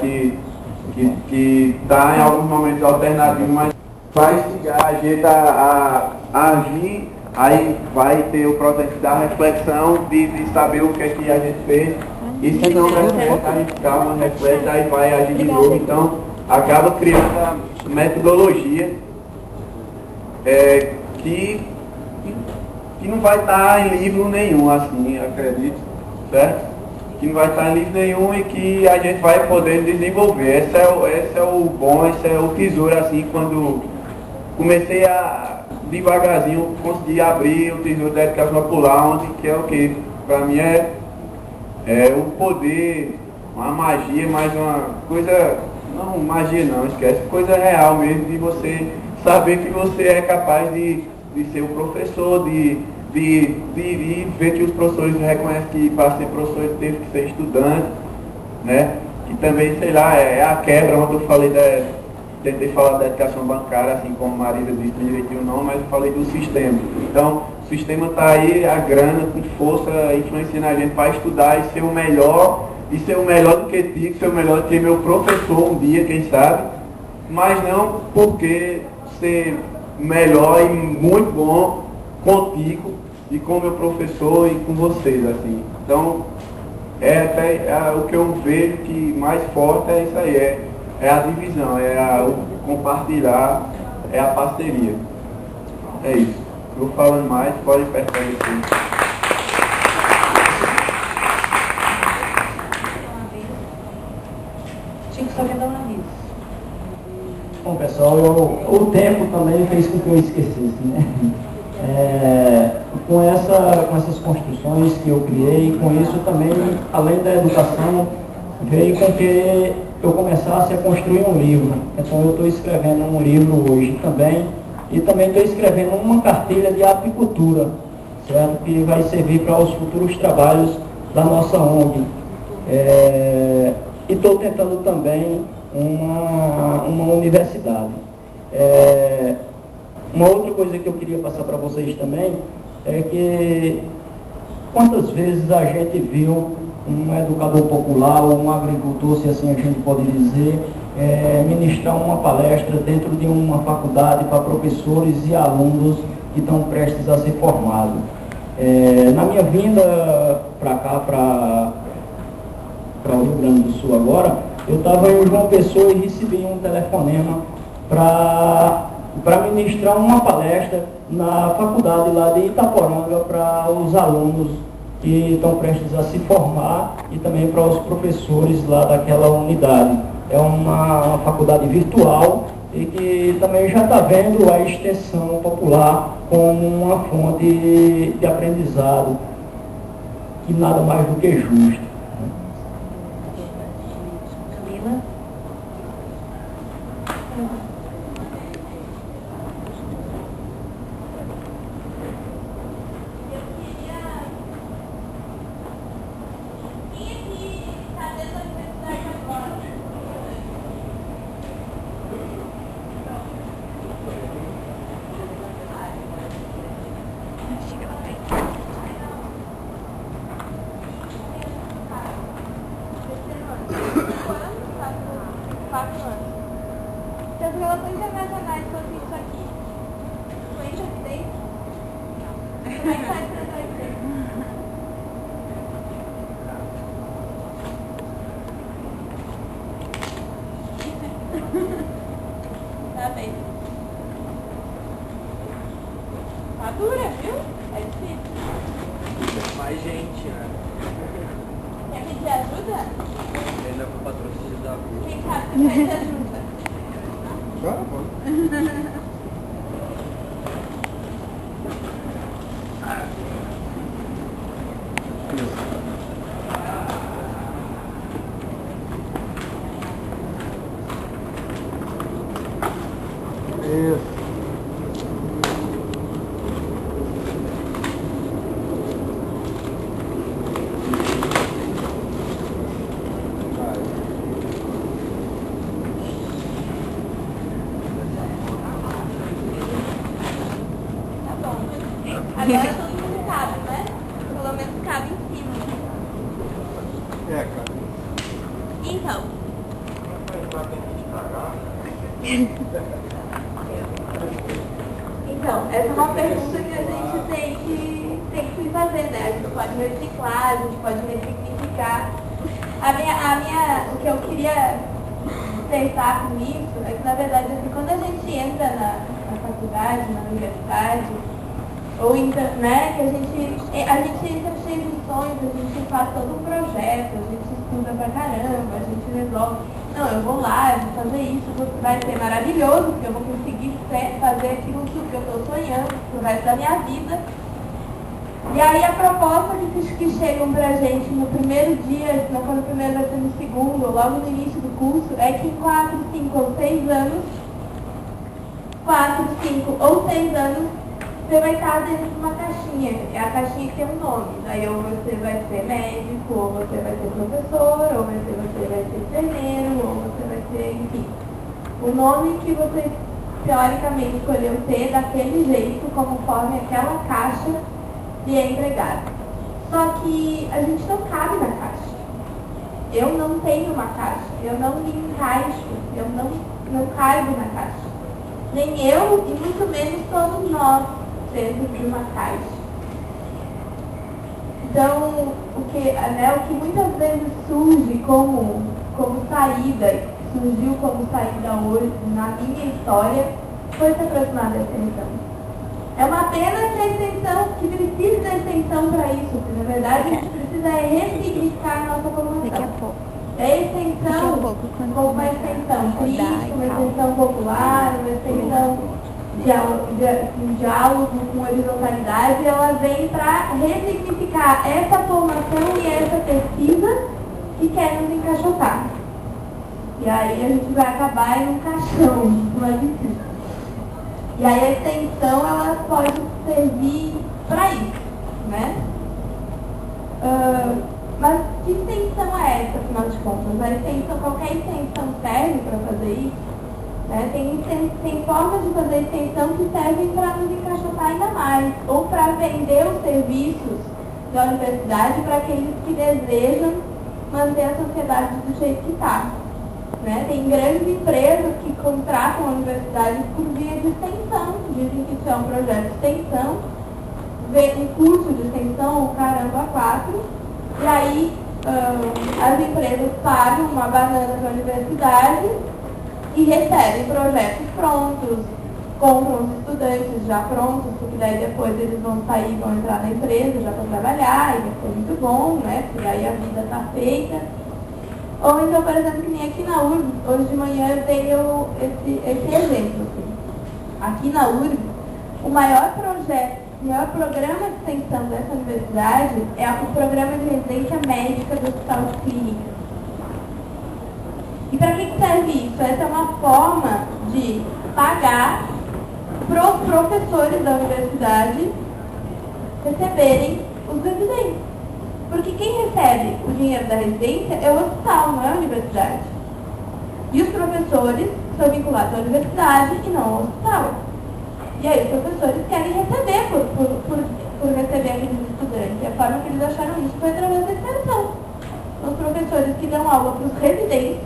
que está em alguns momentos alternativos, mas vai instigar a gente a agir. Aí vai ter o processo da reflexão, de saber o que é que a gente fez. E se não reflete, a gente calma, reflete, aí vai agir de novo. Então, acaba criando a metodologia que não vai estar em livro nenhum, assim, acredito, certo? Que não vai estar em livro nenhum e que a gente vai poder desenvolver. Esse é o bom, esse é o tesouro, assim, quando comecei a devagarzinho conseguir abrir o tesouro da educação popular, onde que é o que para mim é o poder, uma magia, mas uma coisa, não magia não, esquece, coisa real mesmo, de você saber que você é capaz de ser um professor, de ver que os professores reconhecem que para ser professor teve que ser estudante, né? E também, sei lá, é a quebra, onde eu falei tentei falar da educação bancária, assim como Marisa disse direitinho não, mas eu falei do sistema. Então, o sistema está aí, a grana com força, influenciando a gente para estudar e ser o melhor do que Tico, ser o melhor do que meu professor um dia, quem sabe, mas não porque ser melhor e muito bom contigo e com meu professor e com vocês, assim. Então, o que eu vejo que mais forte é isso aí, é a divisão, o compartilhar, é a parceria. É isso. Estou falando mais, pode apertar aí. Tico, só quer dar uma vez. Bom, pessoal, o tempo também fez com que eu esquecesse, né? Com essas construções que eu criei, com isso também, além da educação, veio com que eu começasse a construir um livro. Então eu estou escrevendo um livro hoje também, e também estou escrevendo uma cartilha de apicultura, certo? Que vai servir para os futuros trabalhos da nossa ONG. E estou tentando também uma universidade. Uma outra coisa que eu queria passar para vocês também é que quantas vezes a gente viu um educador popular ou um agricultor, se assim a gente pode dizer, ministrar uma palestra dentro de uma faculdade para professores e alunos que estão prestes a ser formados. Na minha vinda para cá, para o Rio Grande do Sul agora, eu estava em João Pessoa e recebi um telefonema para ministrar uma palestra na faculdade lá de Itaporanga para os alunos que estão prestes a se formar e também para os professores lá daquela unidade. É uma faculdade virtual e que também já está vendo a extensão popular como uma fonte de aprendizado, que nada mais do que justo. Camila? As relações internacionais fosse isso aqui. Influência de dentro? Como é que faz pra trazer? Tá bem. Tá dura, viu? É difícil. Mais gente, né? Quer que te ajuda? Ainda com o patrocínio da Vila. Quem sabe você vai te ajuda? Claro, pô. Agora todo mundo cabe, né? Pelo menos cabe em cima. Então. Então, essa é uma pergunta que a gente tem que fazer, né? A gente pode reciclar, a gente pode ressignificar. O que eu queria pensar com isso é que, na verdade, assim, quando a gente entra na faculdade, na universidade, ou entra, né, que a gente entra cheio de sonhos, a gente faz todo um projeto, a gente estuda pra caramba, a gente resolve, não, eu vou lá, eu vou fazer isso, vai ser maravilhoso, porque eu vou conseguir fazer aquilo tudo que eu estou sonhando pro resto da minha vida. E aí a proposta que chegam pra gente no primeiro dia, se não for no primeiro, vai ser no segundo, ou logo no início do curso, é que em 4, 5 ou 6 anos, 4, 5 ou 6 anos, você vai estar dentro de uma caixinha. É a caixinha que tem um nome. Aí ou você vai ser médico, ou você vai ser professor, ou você vai ser enfermeiro, ou você vai ser, enfim. O nome que você, teoricamente, escolheu ter daquele jeito, conforme aquela caixa lhe é entregada. Só que a gente não cabe na caixa. Eu não tenho uma caixa. Eu não me encaixo. Eu não caibo na caixa. Nem eu, e muito menos todos nós, dentro de uma caixa. Então, o que muitas vezes surge como saída, surgiu como saída hoje na minha história, foi se aproximar da extensão. É uma pena que a extensão, que precisa da extensão para isso, porque na verdade a gente precisa ressignificar a nossa formação. Daqui a pouco. A extensão, como uma extensão crítica, uma extensão popular, uma extensão de diálogo com horizontalidade, ela vem para ressignificar essa formação e essa pesquisa que quer nos encaixotar. E aí a gente vai acabar em um caixão, lá de cima. E aí a extensão, ela pode servir para isso, né? Mas que extensão é essa, afinal de contas? A extensão, qualquer extensão serve para fazer isso? Né? Tem formas de fazer extensão que servem para nos encaixotar ainda mais, ou para vender os serviços da universidade para aqueles que desejam manter a sociedade do jeito que está. Né? Tem grandes empresas que contratam a universidade por via de extensão, dizem que isso é um projeto de extensão, um curso de extensão, o caramba 4, e aí as empresas pagam uma banana para a universidade e recebem projetos prontos, compram os estudantes já prontos, porque daí depois eles vão sair, vão entrar na empresa já para trabalhar, e vai ser muito bom, né? Porque daí a vida está feita. Ou então, por exemplo, que nem aqui na URB, hoje de manhã veio esse exemplo. Assim. Aqui na URB, o maior projeto, o maior programa de extensão dessa universidade é o programa de residência médica do Hospital de Clínica. E para que serve isso? Essa é uma forma de pagar para os professores da universidade receberem os residentes. Porque quem recebe o dinheiro da residência é o hospital, não é a universidade. E os professores são vinculados à universidade e não ao hospital. E aí os professores querem receber por receber aqueles estudantes. E a forma que eles acharam isso foi através da extensão. Os professores que dão aula para os residentes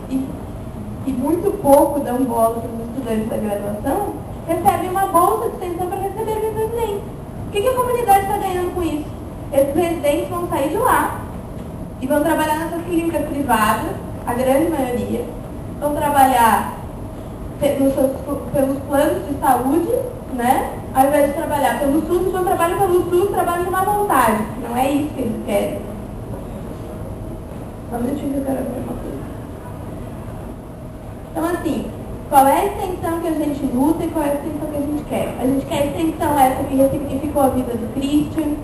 e muito pouco dão bola para os estudantes da graduação, recebem uma bolsa de extensão para receber esses residentes. O que a comunidade está ganhando com isso? Esses residentes vão sair de lá e vão trabalhar nessas clínicas privadas, a grande maioria, vão trabalhar pelos planos de saúde, né? Ao invés de trabalhar pelo SUS, não trabalham pelo SUS, trabalham de má vontade. Não é isso que eles querem. Só um minutinho que eu quero ver uma coisa. Então, assim, qual é a extensão que a gente luta e qual é a extensão que a gente quer? A gente quer a extensão essa que ressignificou a vida do Christian,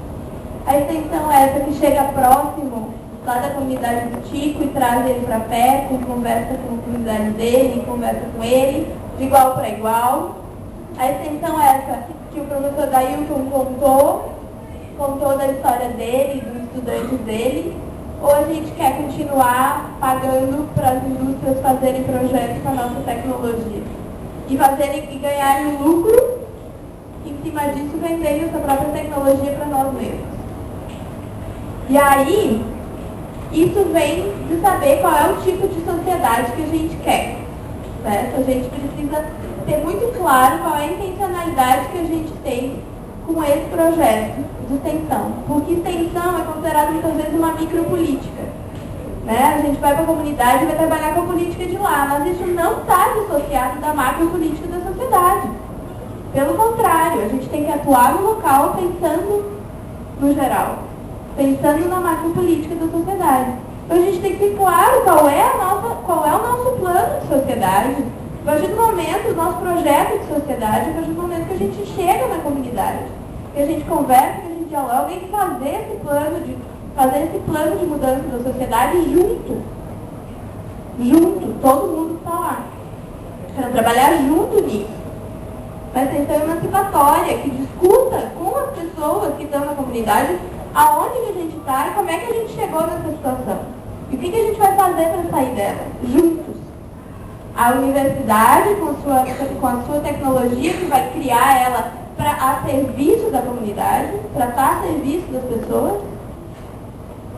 a extensão essa que chega próximo lá da comunidade do Tico e traz ele para perto, e conversa com a comunidade dele, conversa com ele, de igual para igual. A extensão essa que o professor Dailton contou da história dele, dos estudantes dele, ou a gente quer continuar pagando para as indústrias fazerem projetos com a nossa tecnologia e ganharem lucro em cima disso, vender essa própria tecnologia para nós mesmos. E aí, isso vem de saber qual é o tipo de sociedade que a gente quer. Certo? A gente precisa ter muito claro qual é a intencionalidade que a gente tem com esse projeto de extensão. Porque extensão é considerado muitas vezes uma micropolítica. Né? A gente vai para a comunidade e vai trabalhar com a política de lá, mas isso não está dissociado da macropolítica da sociedade. Pelo contrário, a gente tem que atuar no local pensando no geral, pensando na macropolítica da sociedade. Então a gente tem que ter claro qual é o nosso plano de sociedade, a partir do momento, o nosso projeto de sociedade, a partir do momento que a gente chega na comunidade, que a gente conversa, que a gente dialoga e fazer esse plano de mudança da sociedade junto, todo mundo está lá, para trabalhar junto nisso. Uma extensão emancipatória, que discuta com as pessoas que estão na comunidade aonde que a gente está e como é que a gente chegou nessa situação. E o que a gente vai fazer para sair dela? Juntos. A universidade, com a sua tecnologia, que vai criar ela a serviço da comunidade, para estar a serviço das pessoas,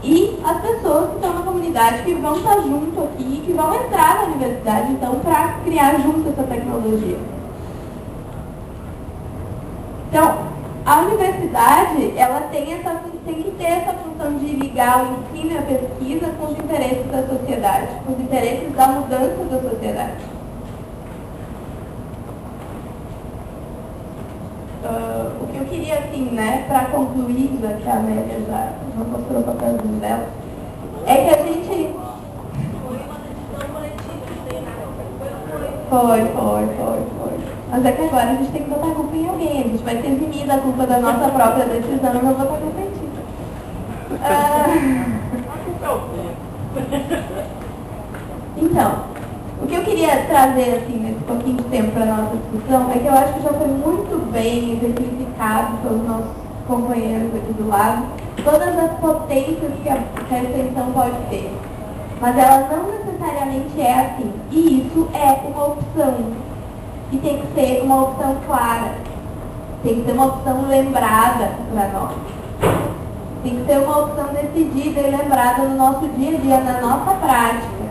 e as pessoas que estão na comunidade, que vão estar junto aqui, que vão entrar na universidade, então, para criar junto essa tecnologia. Então, a universidade, ela tem que ter essa função de ligar o ensino e a pesquisa com os interesses da sociedade, com os interesses da mudança da sociedade. O que eu queria, assim, né, para concluir, já que a Amélia já mostrou o papelzinho dela, é que a gente... Foi. Mas é que agora a gente tem que botar a culpa em alguém. A gente vai ter eximido a culpa da nossa própria decisão e não botar a culpa em ti. Então, o que eu queria trazer, assim, nesse pouquinho de tempo para a nossa discussão é que eu acho que já foi muito bem exemplificado pelos nossos companheiros aqui do lado todas as potências que a extensão pode ter. Mas ela não necessariamente é assim. E isso é uma opção. E tem que ser uma opção clara. Tem que ser uma opção lembrada para nós. Tem que ser uma opção decidida e lembrada no nosso dia a dia, na nossa prática.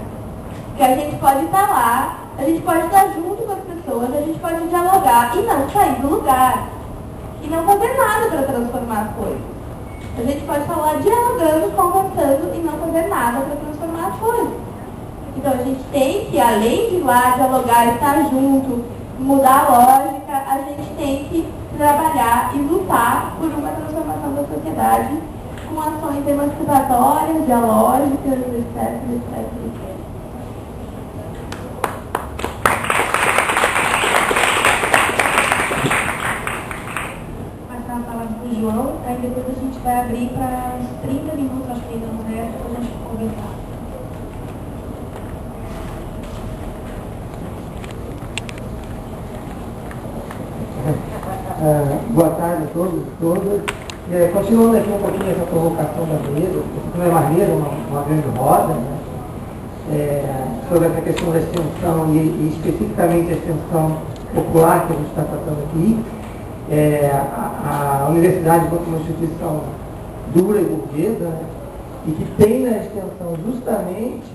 Que a gente pode estar lá, a gente pode estar junto com as pessoas, a gente pode dialogar e não sair do lugar. E não fazer nada para transformar as coisas. A gente pode estar lá dialogando, conversando e não fazer nada para transformar as coisas. Então a gente tem que, além de ir lá dialogar, estar junto, mudar a lógica, a gente tem que trabalhar e lutar por uma transformação da sociedade com ações emancipatórias, dialógicas, etc. Passar a palavra para o João, aí depois a gente vai abrir para uns 30 minutos, acho que ainda não resta, para a gente conversar. Boa tarde a todos e todas. Continuando aqui um pouquinho essa provocação da mesa, porque não é uma mesa, uma grande roda, né? Sobre essa questão da extensão e especificamente a extensão popular que a gente está tratando aqui. A universidade enquanto uma instituição dura e burguesa, né? E que tem na extensão justamente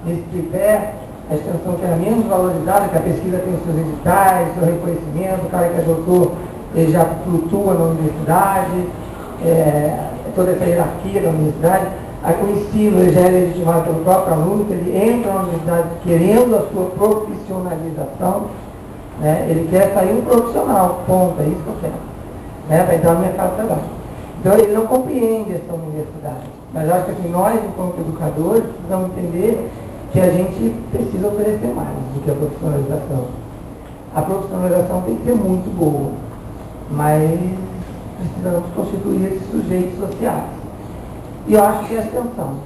nesse tripé a extensão que é menos valorizada, que a pesquisa tem os seus editais, seu reconhecimento, o cara que é doutor, ele já flutua na universidade, toda essa hierarquia da universidade. O ensino ele já é legitimado pelo próprio aluno, que ele entra na universidade querendo a sua profissionalização, né? Ele quer sair um profissional, ponto, é isso que eu quero, né? Para entrar no mercado de trabalho. Então ele não compreende essa universidade. Mas eu acho que assim, nós, enquanto educadores, precisamos entender que a gente precisa oferecer mais do que a profissionalização. A profissionalização tem que ser muito boa, mas precisamos constituir esses sujeitos sociais. E eu acho que a extensão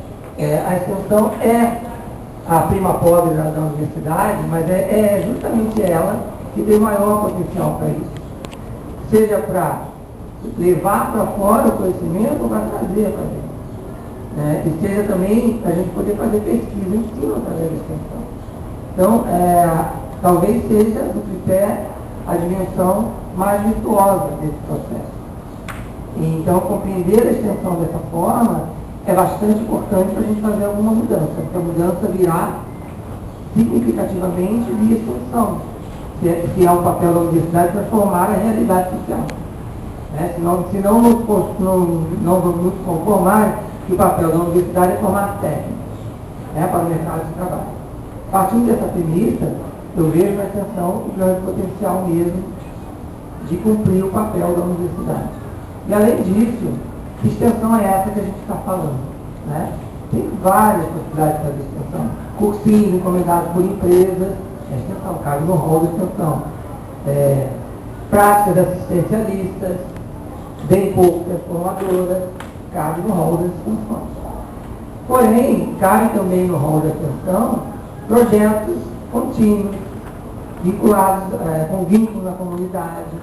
é a prima pobre da universidade, mas é justamente ela que tem maior potencial para isso. Seja para levar para fora o conhecimento ou para trazer para dentro. E seja também a gente poder fazer pesquisa em cima através da extensão. Então, talvez seja do tripé a dimensão mais virtuosa desse processo. Então, compreender a extensão dessa forma é bastante importante para a gente fazer alguma mudança, porque a mudança virá significativamente via extensão, que é o papel da universidade transformar a realidade social. Se não vamos nos conformar que o papel da universidade é formar técnicos para o mercado de trabalho. Partindo dessa premissa, eu vejo na extensão o grande potencial mesmo de cumprir o papel da universidade. E além disso, que extensão é essa que a gente está falando? Tem várias possibilidades de fazer extensão. Cursinhos encomendados por empresas, é extensão, cabe no rol da extensão. Práticas assistencialistas, bem pouco transformadoras, cabe no rol das extensões. Porém, cabe também no rol da extensão projetos contínuos, vinculados, com vínculos na comunidade,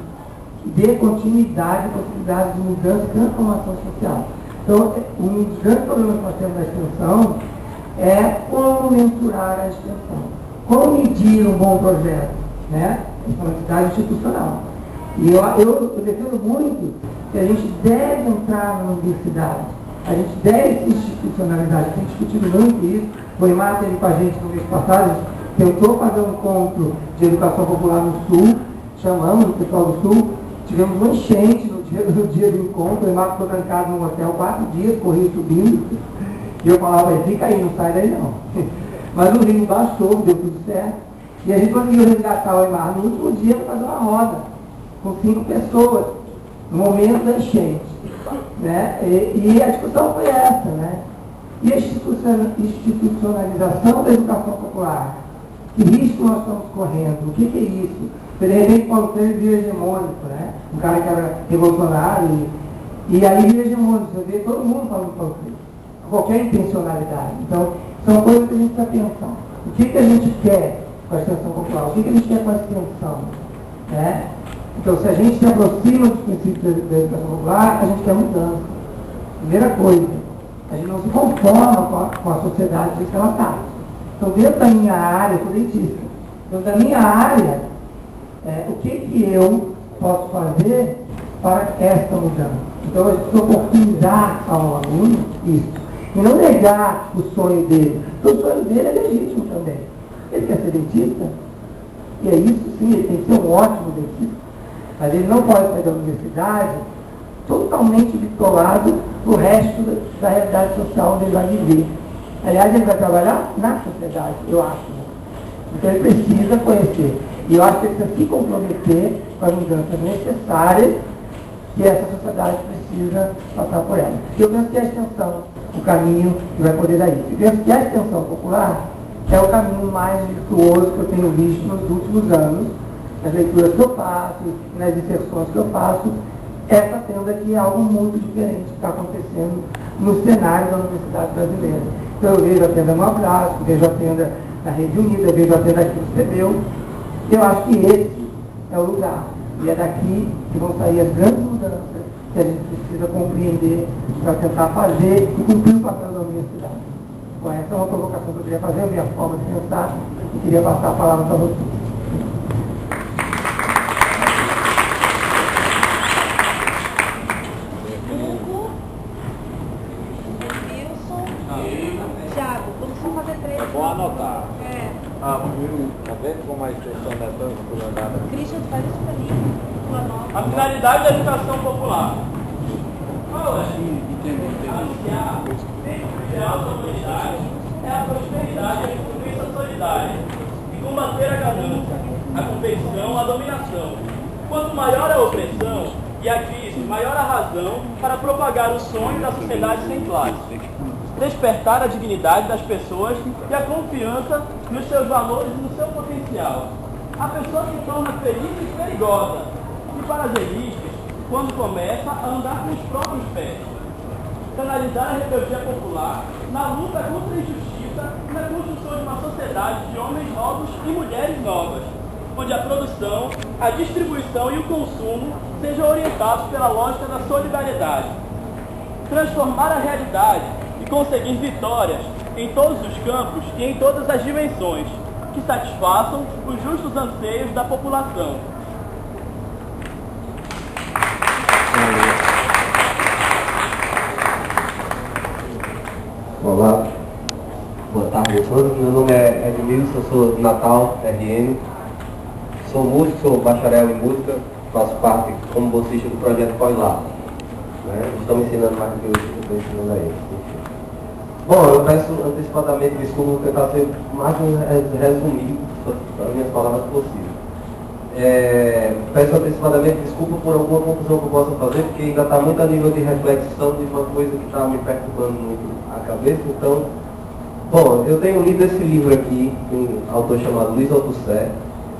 dê continuidade e possibilidade de mudança e transformação social. Então, um dos grandes problemas que nós temos na extensão é como mensurar a extensão, como medir um bom projeto, responsabilidade institucional. E eu defendo muito que a gente deve entrar na universidade, a gente deve se institucionalizar, a gente tem discutido muito isso. O EMAR teve com a gente no mês passado, tentou fazer um encontro de educação popular no Sul, chamamos o pessoal do Sul, tivemos uma enchente no dia do encontro, o EMAR ficou trancado num hotel 4 dias, corria subindo, e eu falava, fica aí, não sai daí não. Mas o rio baixou, deu tudo certo, e a gente conseguiu resgatar o EMAR no último dia para fazer uma roda, com 5 pessoas, no momento da enchente. E a discussão foi essa, E a institucionalização da educação popular? Que risco nós estamos correndo? O que é isso? De repente, Paulo Freire vira hegemônico, Um cara que era revolucionário, e aí vira hegemônico, você vê todo mundo falando Paulo Freire, qualquer intencionalidade. Então, são coisas que a gente precisa pensar. O que a gente quer com a extensão popular? O que a gente quer com a extensão? Então, se a gente se aproxima dos princípios da educação popular, a gente quer mudança. Primeira coisa, a gente não se conforma com a sociedade que ela está. Então, dentro da minha área, eu sou dentista, dentro da minha área, o que eu posso fazer para essa mudança? Então, eu preciso oportunizar ao aluno isso. E não negar o sonho dele. Porque o sonho dele é legítimo também. Ele quer ser dentista, e é isso sim, ele tem que ser um ótimo dentista. Mas ele não pode sair da universidade totalmente bitolado do resto da realidade social onde ele vai viver. Aliás, ele vai trabalhar na sociedade, eu acho. Então ele precisa conhecer. E eu acho que ele precisa se comprometer com as mudanças necessárias que essa sociedade precisa passar por ela. Eu penso que a extensão, o caminho que vai poder dar isso. Eu penso que a extensão popular é o caminho mais virtuoso que eu tenho visto nos últimos anos, nas leituras que eu faço, nas inserções que eu faço, essa tendo aqui algo muito diferente que está acontecendo no cenário da Universidade Brasileira. Então eu vejo a tenda no Abraço, vejo a tenda na Rede Unida, vejo a tenda aqui no CEBEU. Eu acho que esse é o lugar. E é daqui que vão sair as grandes mudanças que a gente precisa compreender para tentar fazer e cumprir o papel da universidade. Bom, essa é uma provocação que eu queria fazer, a minha forma de pensar, e queria passar a palavra para vocês. Anotar. Tá vendo como a extensão da tão comandada? Christian, faz isso para mim. A finalidade da educação popular. Qual é? Anunciar o ideal da humanidade é a prosperidade e a recompensa solidária e combater a ganância, a competição, a dominação. Quanto maior a opressão e a crise, maior a razão para propagar o sonho da sociedade sem classe. Despertar a dignidade das pessoas e a confiança nos seus valores e no seu potencial. A pessoa se torna feliz e perigosa, e para as elites, quando começa a andar com os próprios pés. Canalizar a rebeldia popular na luta contra a injustiça e na construção de uma sociedade de homens novos e mulheres novas, onde a produção, a distribuição e o consumo sejam orientados pela lógica da solidariedade. Transformar a realidade e conseguir vitórias em todos os campos e em todas as dimensões, que satisfaçam os justos anseios da população. Olá, boa tarde a todos. Meu nome é Edmilson, eu sou de Natal, RN. Sou músico, sou bacharel em música, faço parte como bolsista do projeto Pós-Lá. Estão me ensinando mais do que eu estou ensinando a eles. Bom, eu peço antecipadamente desculpa, vou tentar ser o máximo resumido das minhas palavras possíveis. Peço antecipadamente desculpa por alguma confusão que eu possa fazer, porque ainda está muito a nível de reflexão de uma coisa que está me perturbando muito a cabeça. Então, bom, eu tenho lido esse livro aqui, de um autor chamado Luiz Althusser,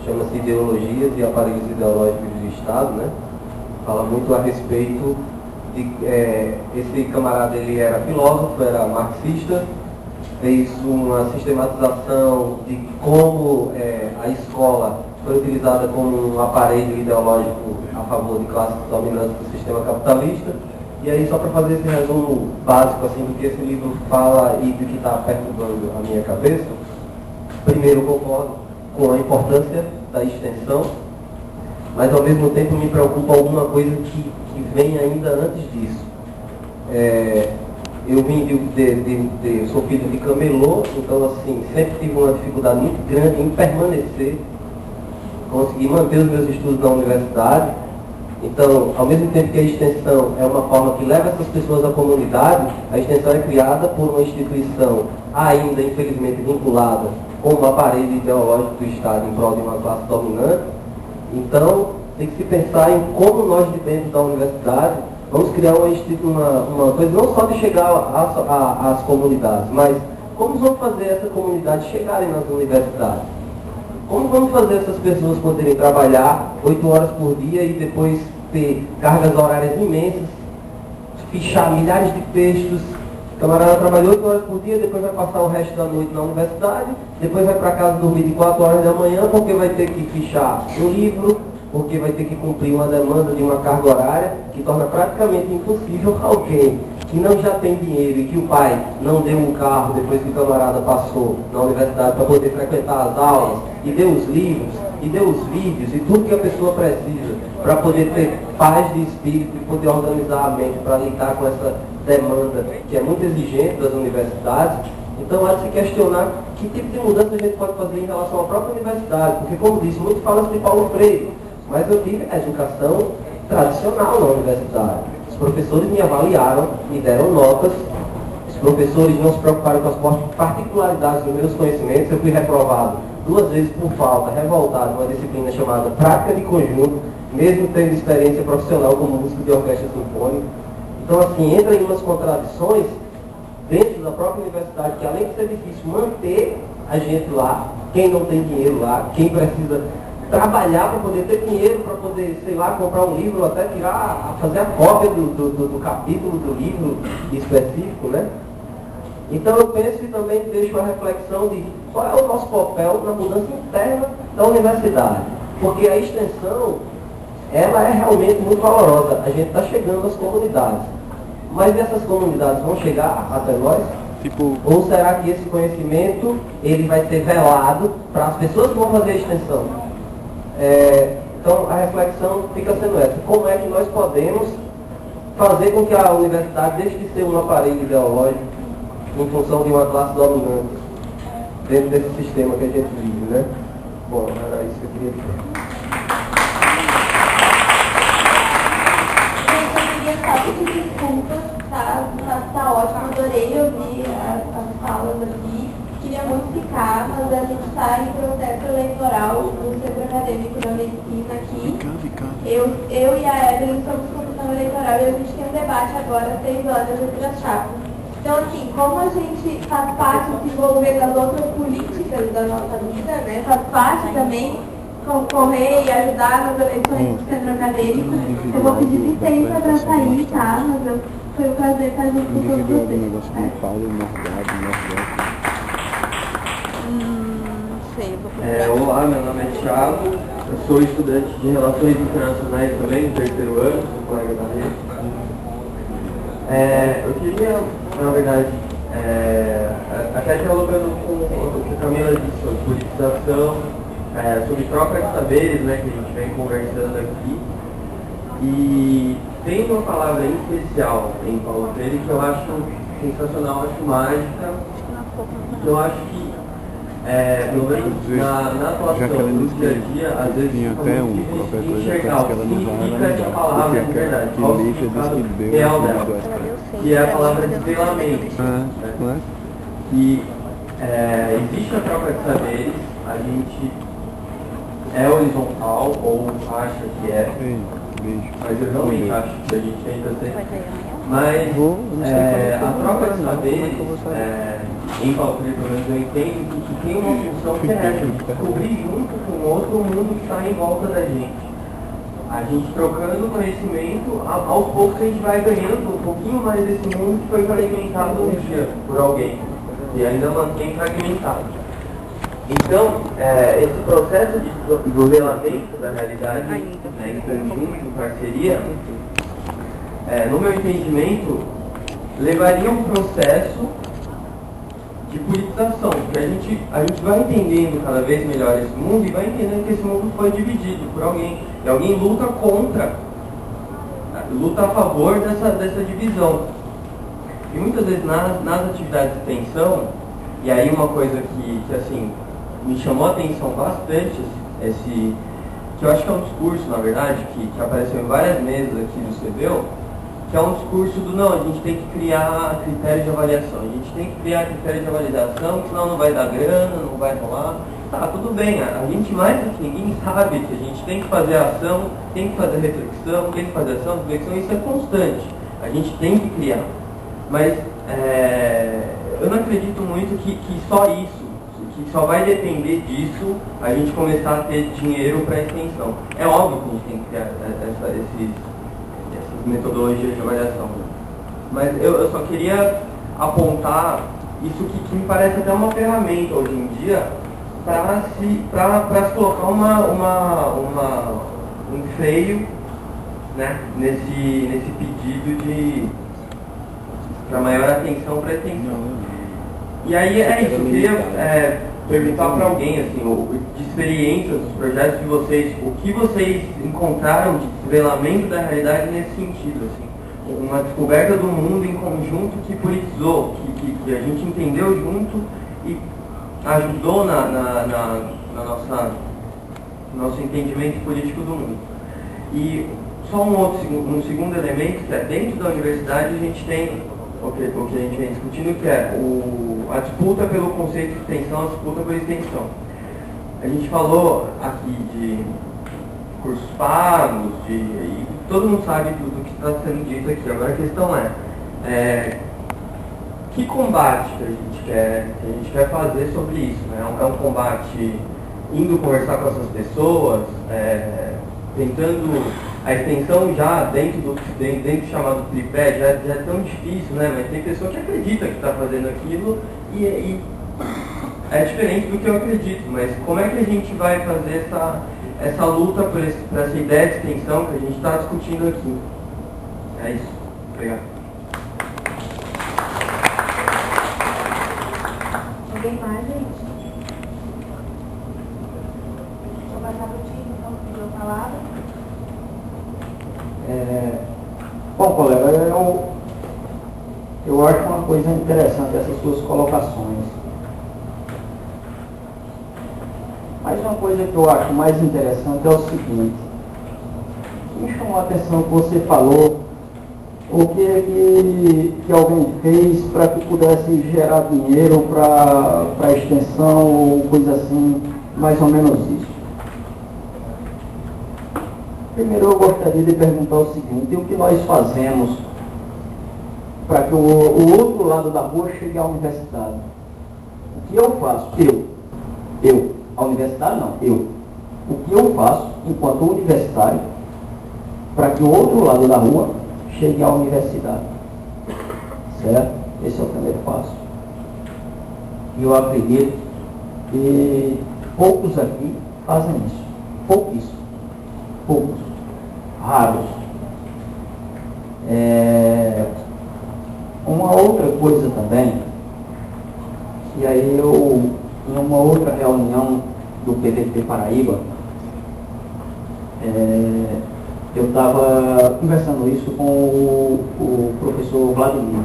chama-se Ideologias e Aparelhos Ideológicos do Estado, né? Fala muito a respeito de... esse camarada, ele era filósofo, era marxista, fez uma sistematização de como a escola foi utilizada como um aparelho ideológico a favor de classes dominantes do sistema capitalista. E aí, só para fazer esse resumo básico assim, do que esse livro fala e do que está perturbando a minha cabeça, primeiro eu concordo com a importância da extensão, mas ao mesmo tempo me preocupa alguma coisa que vem ainda antes disso. Eu vim eu sou filho de camelô, então assim, sempre tive uma dificuldade muito grande em permanecer, conseguir manter os meus estudos na universidade. Então, ao mesmo tempo que a extensão é uma forma que leva essas pessoas à comunidade, a extensão é criada por uma instituição ainda, infelizmente, vinculada com um aparelho ideológico do Estado em prol de uma classe dominante. Então, tem que se pensar em como nós, de dentro da universidade, vamos criar uma coisa não só de chegar às comunidades, mas como vamos fazer essa comunidade chegarem nas universidades. Como vamos fazer essas pessoas poderem trabalhar 8 horas por dia e depois ter cargas horárias imensas, fichar milhares de textos? O camarada trabalha 8 horas por dia, depois vai passar o resto da noite na universidade, depois vai para casa dormir de 4 horas da manhã, porque vai ter que fichar um livro, porque vai ter que cumprir uma demanda de uma carga horária que torna praticamente impossível alguém que não já tem dinheiro e que o pai não deu um carro depois que o camarada passou na universidade para poder frequentar as aulas, e deu os livros, e deu os vídeos, e tudo que a pessoa precisa para poder ter paz de espírito e poder organizar a mente para lidar com essa demanda que é muito exigente das universidades. Então há de se questionar que tipo de mudança a gente pode fazer em relação à própria universidade, porque, como disse, muito fala-se de Paulo Freire, mas eu tive a educação tradicional na universidade. Os professores me avaliaram, me deram notas, os professores não se preocuparam com as particularidades dos meus conhecimentos. Eu fui reprovado 2 vezes por falta, revoltado numa disciplina chamada Prática de Conjunto, mesmo tendo experiência profissional como músico de orquestra sinfônica. Então, assim, entra em umas contradições dentro da própria universidade, que além de ser difícil manter a gente lá, quem não tem dinheiro lá, quem precisa trabalhar para poder ter dinheiro, para poder, sei lá, comprar um livro, ou até fazer a cópia do capítulo do livro específico, né? Então eu penso e também deixo a reflexão de qual é o nosso papel na mudança interna da universidade. Porque a extensão, ela é realmente muito valorosa. A gente está chegando às comunidades. Mas essas comunidades vão chegar até nós? Ou será que esse conhecimento ele vai ser velado para as pessoas que vão fazer a extensão? Então a reflexão fica sendo essa: como é que nós podemos fazer com que a universidade deixe de ser um aparelho ideológico em função de uma classe dominante dentro desse sistema que a gente vive, né? Bom, era isso que eu queria dizer. Eu queria só pedir desculpas, tá ótimo, adorei ouvir as falas aqui. Queria muito ficar, mas a gente está em processo eleitoral no Centro Acadêmico da Medicina aqui. Eu e a Evelyn somos comissão eleitoral e a gente tem um debate agora às 6 horas entre as chapas. Então, assim, como a gente faz parte de se envolver das outras políticas da nossa vida, né, faz parte também concorrer e ajudar nas eleições do Centro Acadêmico, eu vou pedir licença para sair, tá? Mas foi um prazer estar junto com todos vocês. Olá, meu nome é Thiago, eu sou estudante de Relações Internacionais também, no 3º ano, sou colega da rede. Eu queria, na verdade, até dialogando com o que a Camila disse sobre politização, sobre troca de saberes, né, que a gente vem conversando aqui. E tem uma palavra em especial em Paulo Freire que eu acho sensacional, acho mágica. Eu acho que, pelo menos na atuação do dia a dia, às vezes Tinha fica até muito um difícil de professor já enxergar disse o que ela que não vai significa essa analisar, palavra de porque verdade, aquele qual o lixo significado disse que deu real uma dela, coisa. que é a palavra desvelamento. Não é? Que existe a troca de saberes, a gente é horizontal ou acha que é, Ei, beijo. mas eu realmente acho que a gente ainda tem. Vai sair amanhã? Mas Vou, não sei quando eu a vou troca entrar, de não. saberes, Como é que eu vou sair? em Palpite, pelo menos eu entendo que tem uma função que é essa, de descobrir junto com o outro o mundo que está em volta da gente. A gente trocando conhecimento, aos poucos a gente vai ganhando um pouquinho mais desse mundo que foi fragmentado um dia por alguém, e ainda mantém fragmentado. Então, esse processo de desvelamento da realidade, em conjunto, em parceria, no meu entendimento, levaria um processo de politização, porque a gente vai entendendo cada vez melhor esse mundo e vai entendendo que esse mundo foi dividido por alguém, e alguém luta contra, luta a favor dessa divisão. E muitas vezes nas atividades de extensão, e aí uma coisa que assim, me chamou a atenção bastante, que eu acho que é um discurso, na verdade, que apareceu em várias mesas aqui no CBU, que é um discurso do não, a gente tem que criar critérios de avaliação, a gente tem que criar critérios de avaliação, senão não vai dar grana, não vai rolar. Tá, tudo bem, a gente mais do que ninguém sabe que a gente tem que fazer ação, tem que fazer reflexão, tem que fazer ação, reflexão, isso é constante, a gente tem que criar. Mas eu não acredito muito que só isso, que só vai depender disso a gente começar a ter dinheiro para extensão. É óbvio que a gente tem que criar essas metodologias de avaliação. Mas eu só queria apontar isso que me parece até uma ferramenta hoje em dia para se colocar um freio, né, nesse pedido para maior atenção para extensão. E aí é isso, eu queria perguntar para alguém, assim, de experiências dos projetos de vocês, o que vocês encontraram de desvelamento da realidade nesse sentido, assim, uma descoberta do mundo em conjunto que politizou, que a gente entendeu junto e ajudou no nosso entendimento político do mundo. E só um segundo elemento, que é dentro da universidade a gente tem o que a gente vem discutindo, que é a disputa pelo conceito de extensão, a disputa por extensão. A gente falou aqui de cursos pagos, e todo mundo sabe tudo que está sendo dito aqui. Agora a questão que combate que a gente quer fazer sobre isso, né? É um combate indo conversar com essas pessoas, tentando a extensão já dentro do chamado tripé, já é tão difícil, né? Mas tem pessoa que acredita que está fazendo aquilo e é diferente do que eu acredito, mas como é que a gente vai fazer essa luta por essa ideia de extensão que a gente está discutindo aqui? É isso. Obrigado. Alguém mais, gente? Vou passar para o time, então, que deu a palavra. Bom, colega, eu acho uma coisa interessante essas suas colocações. Mas uma coisa que eu acho mais interessante é o seguinte: me chamou a atenção que você falou o que alguém fez para que pudesse gerar dinheiro para a extensão ou coisa assim, mais ou menos isso. Primeiro eu gostaria de perguntar o seguinte: o que nós fazemos para que o outro lado da rua chegue à universidade? O que eu faço? A universidade não, eu. O que eu faço enquanto universitário para que o outro lado da rua chegue à universidade? Certo? Esse é o primeiro passo. E eu acredito que poucos aqui fazem isso. Poucos. Raros. Uma outra coisa também, e aí em uma outra reunião do PVT Paraíba, eu estava conversando isso com o professor Vladimir.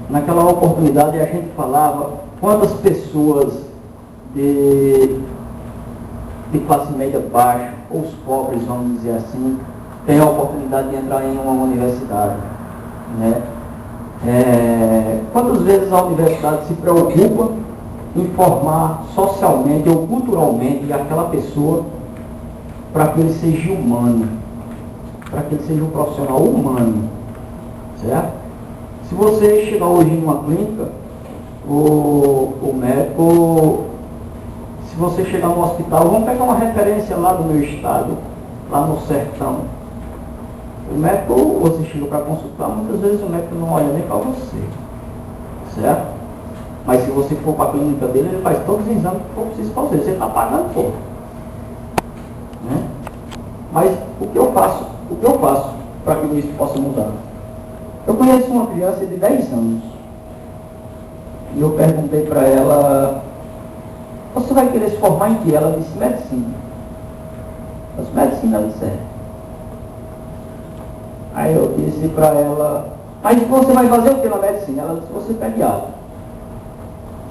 Naquela oportunidade a gente falava quantas pessoas de classe média baixa, ou os pobres, vamos dizer assim, têm a oportunidade de entrar em uma universidade, né? Quantas vezes a universidade se preocupa em formar socialmente ou culturalmente aquela pessoa para que ele seja humano, para que ele seja um profissional humano, certo? Se você chegar hoje em uma clínica, o médico, se você chegar no hospital, vamos pegar uma referência lá do meu estado, lá no sertão. O médico, você chega para consultar, muitas vezes o médico não olha nem para você, certo? Mas se você for para a clínica dele, ele faz todos os exames que for preciso fazer, você está pagando por. Né? Mas o que eu faço para que isso possa mudar? Eu conheço uma criança de 10 anos, e eu perguntei para ela, você vai querer se formar em que? Ela disse, medicina. Mas medicina ela disse, Aí eu disse para ela, mas você vai fazer o que na medicina? Ela disse, você é pediatra.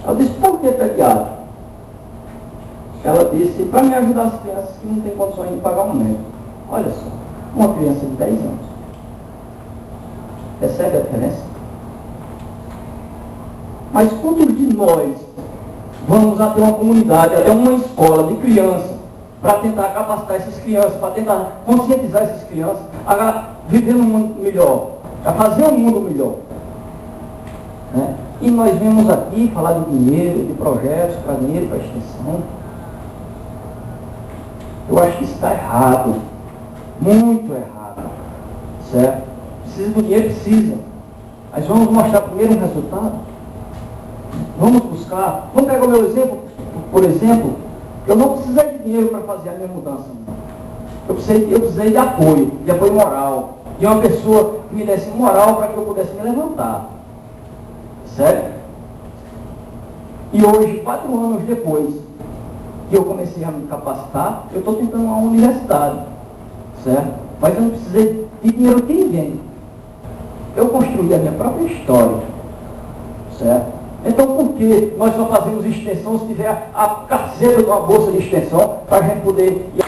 Eu disse, por que pediatra? Ela disse, para me ajudar as crianças que não têm condições de pagar um médico. Olha só, uma criança de 10 anos. Percebe a diferença? Mas quantos de nós vamos até uma comunidade, até uma escola de crianças, para tentar capacitar essas crianças, para tentar conscientizar essas crianças a viver num mundo melhor, a fazer um mundo melhor? Né? E nós vemos aqui falar de dinheiro, de projetos para dinheiro, para extensão. Eu acho que isso está errado, muito errado, certo? Precisa do dinheiro, precisa. Mas vamos mostrar primeiro um resultado. Vamos buscar. Vamos pegar o meu exemplo, por exemplo, eu não precisei de dinheiro para fazer a minha mudança. Eu precisei de apoio moral. De uma pessoa que me desse moral para que eu pudesse me levantar. Certo? E hoje, 4 anos depois que eu comecei a me capacitar, eu estou tentando uma universidade. Certo? Mas eu não precisei de dinheiro de ninguém. Eu construí a minha própria história. Certo? Então, por que nós só fazemos extensão se tiver a carceira de uma bolsa de extensão para a gente poder ir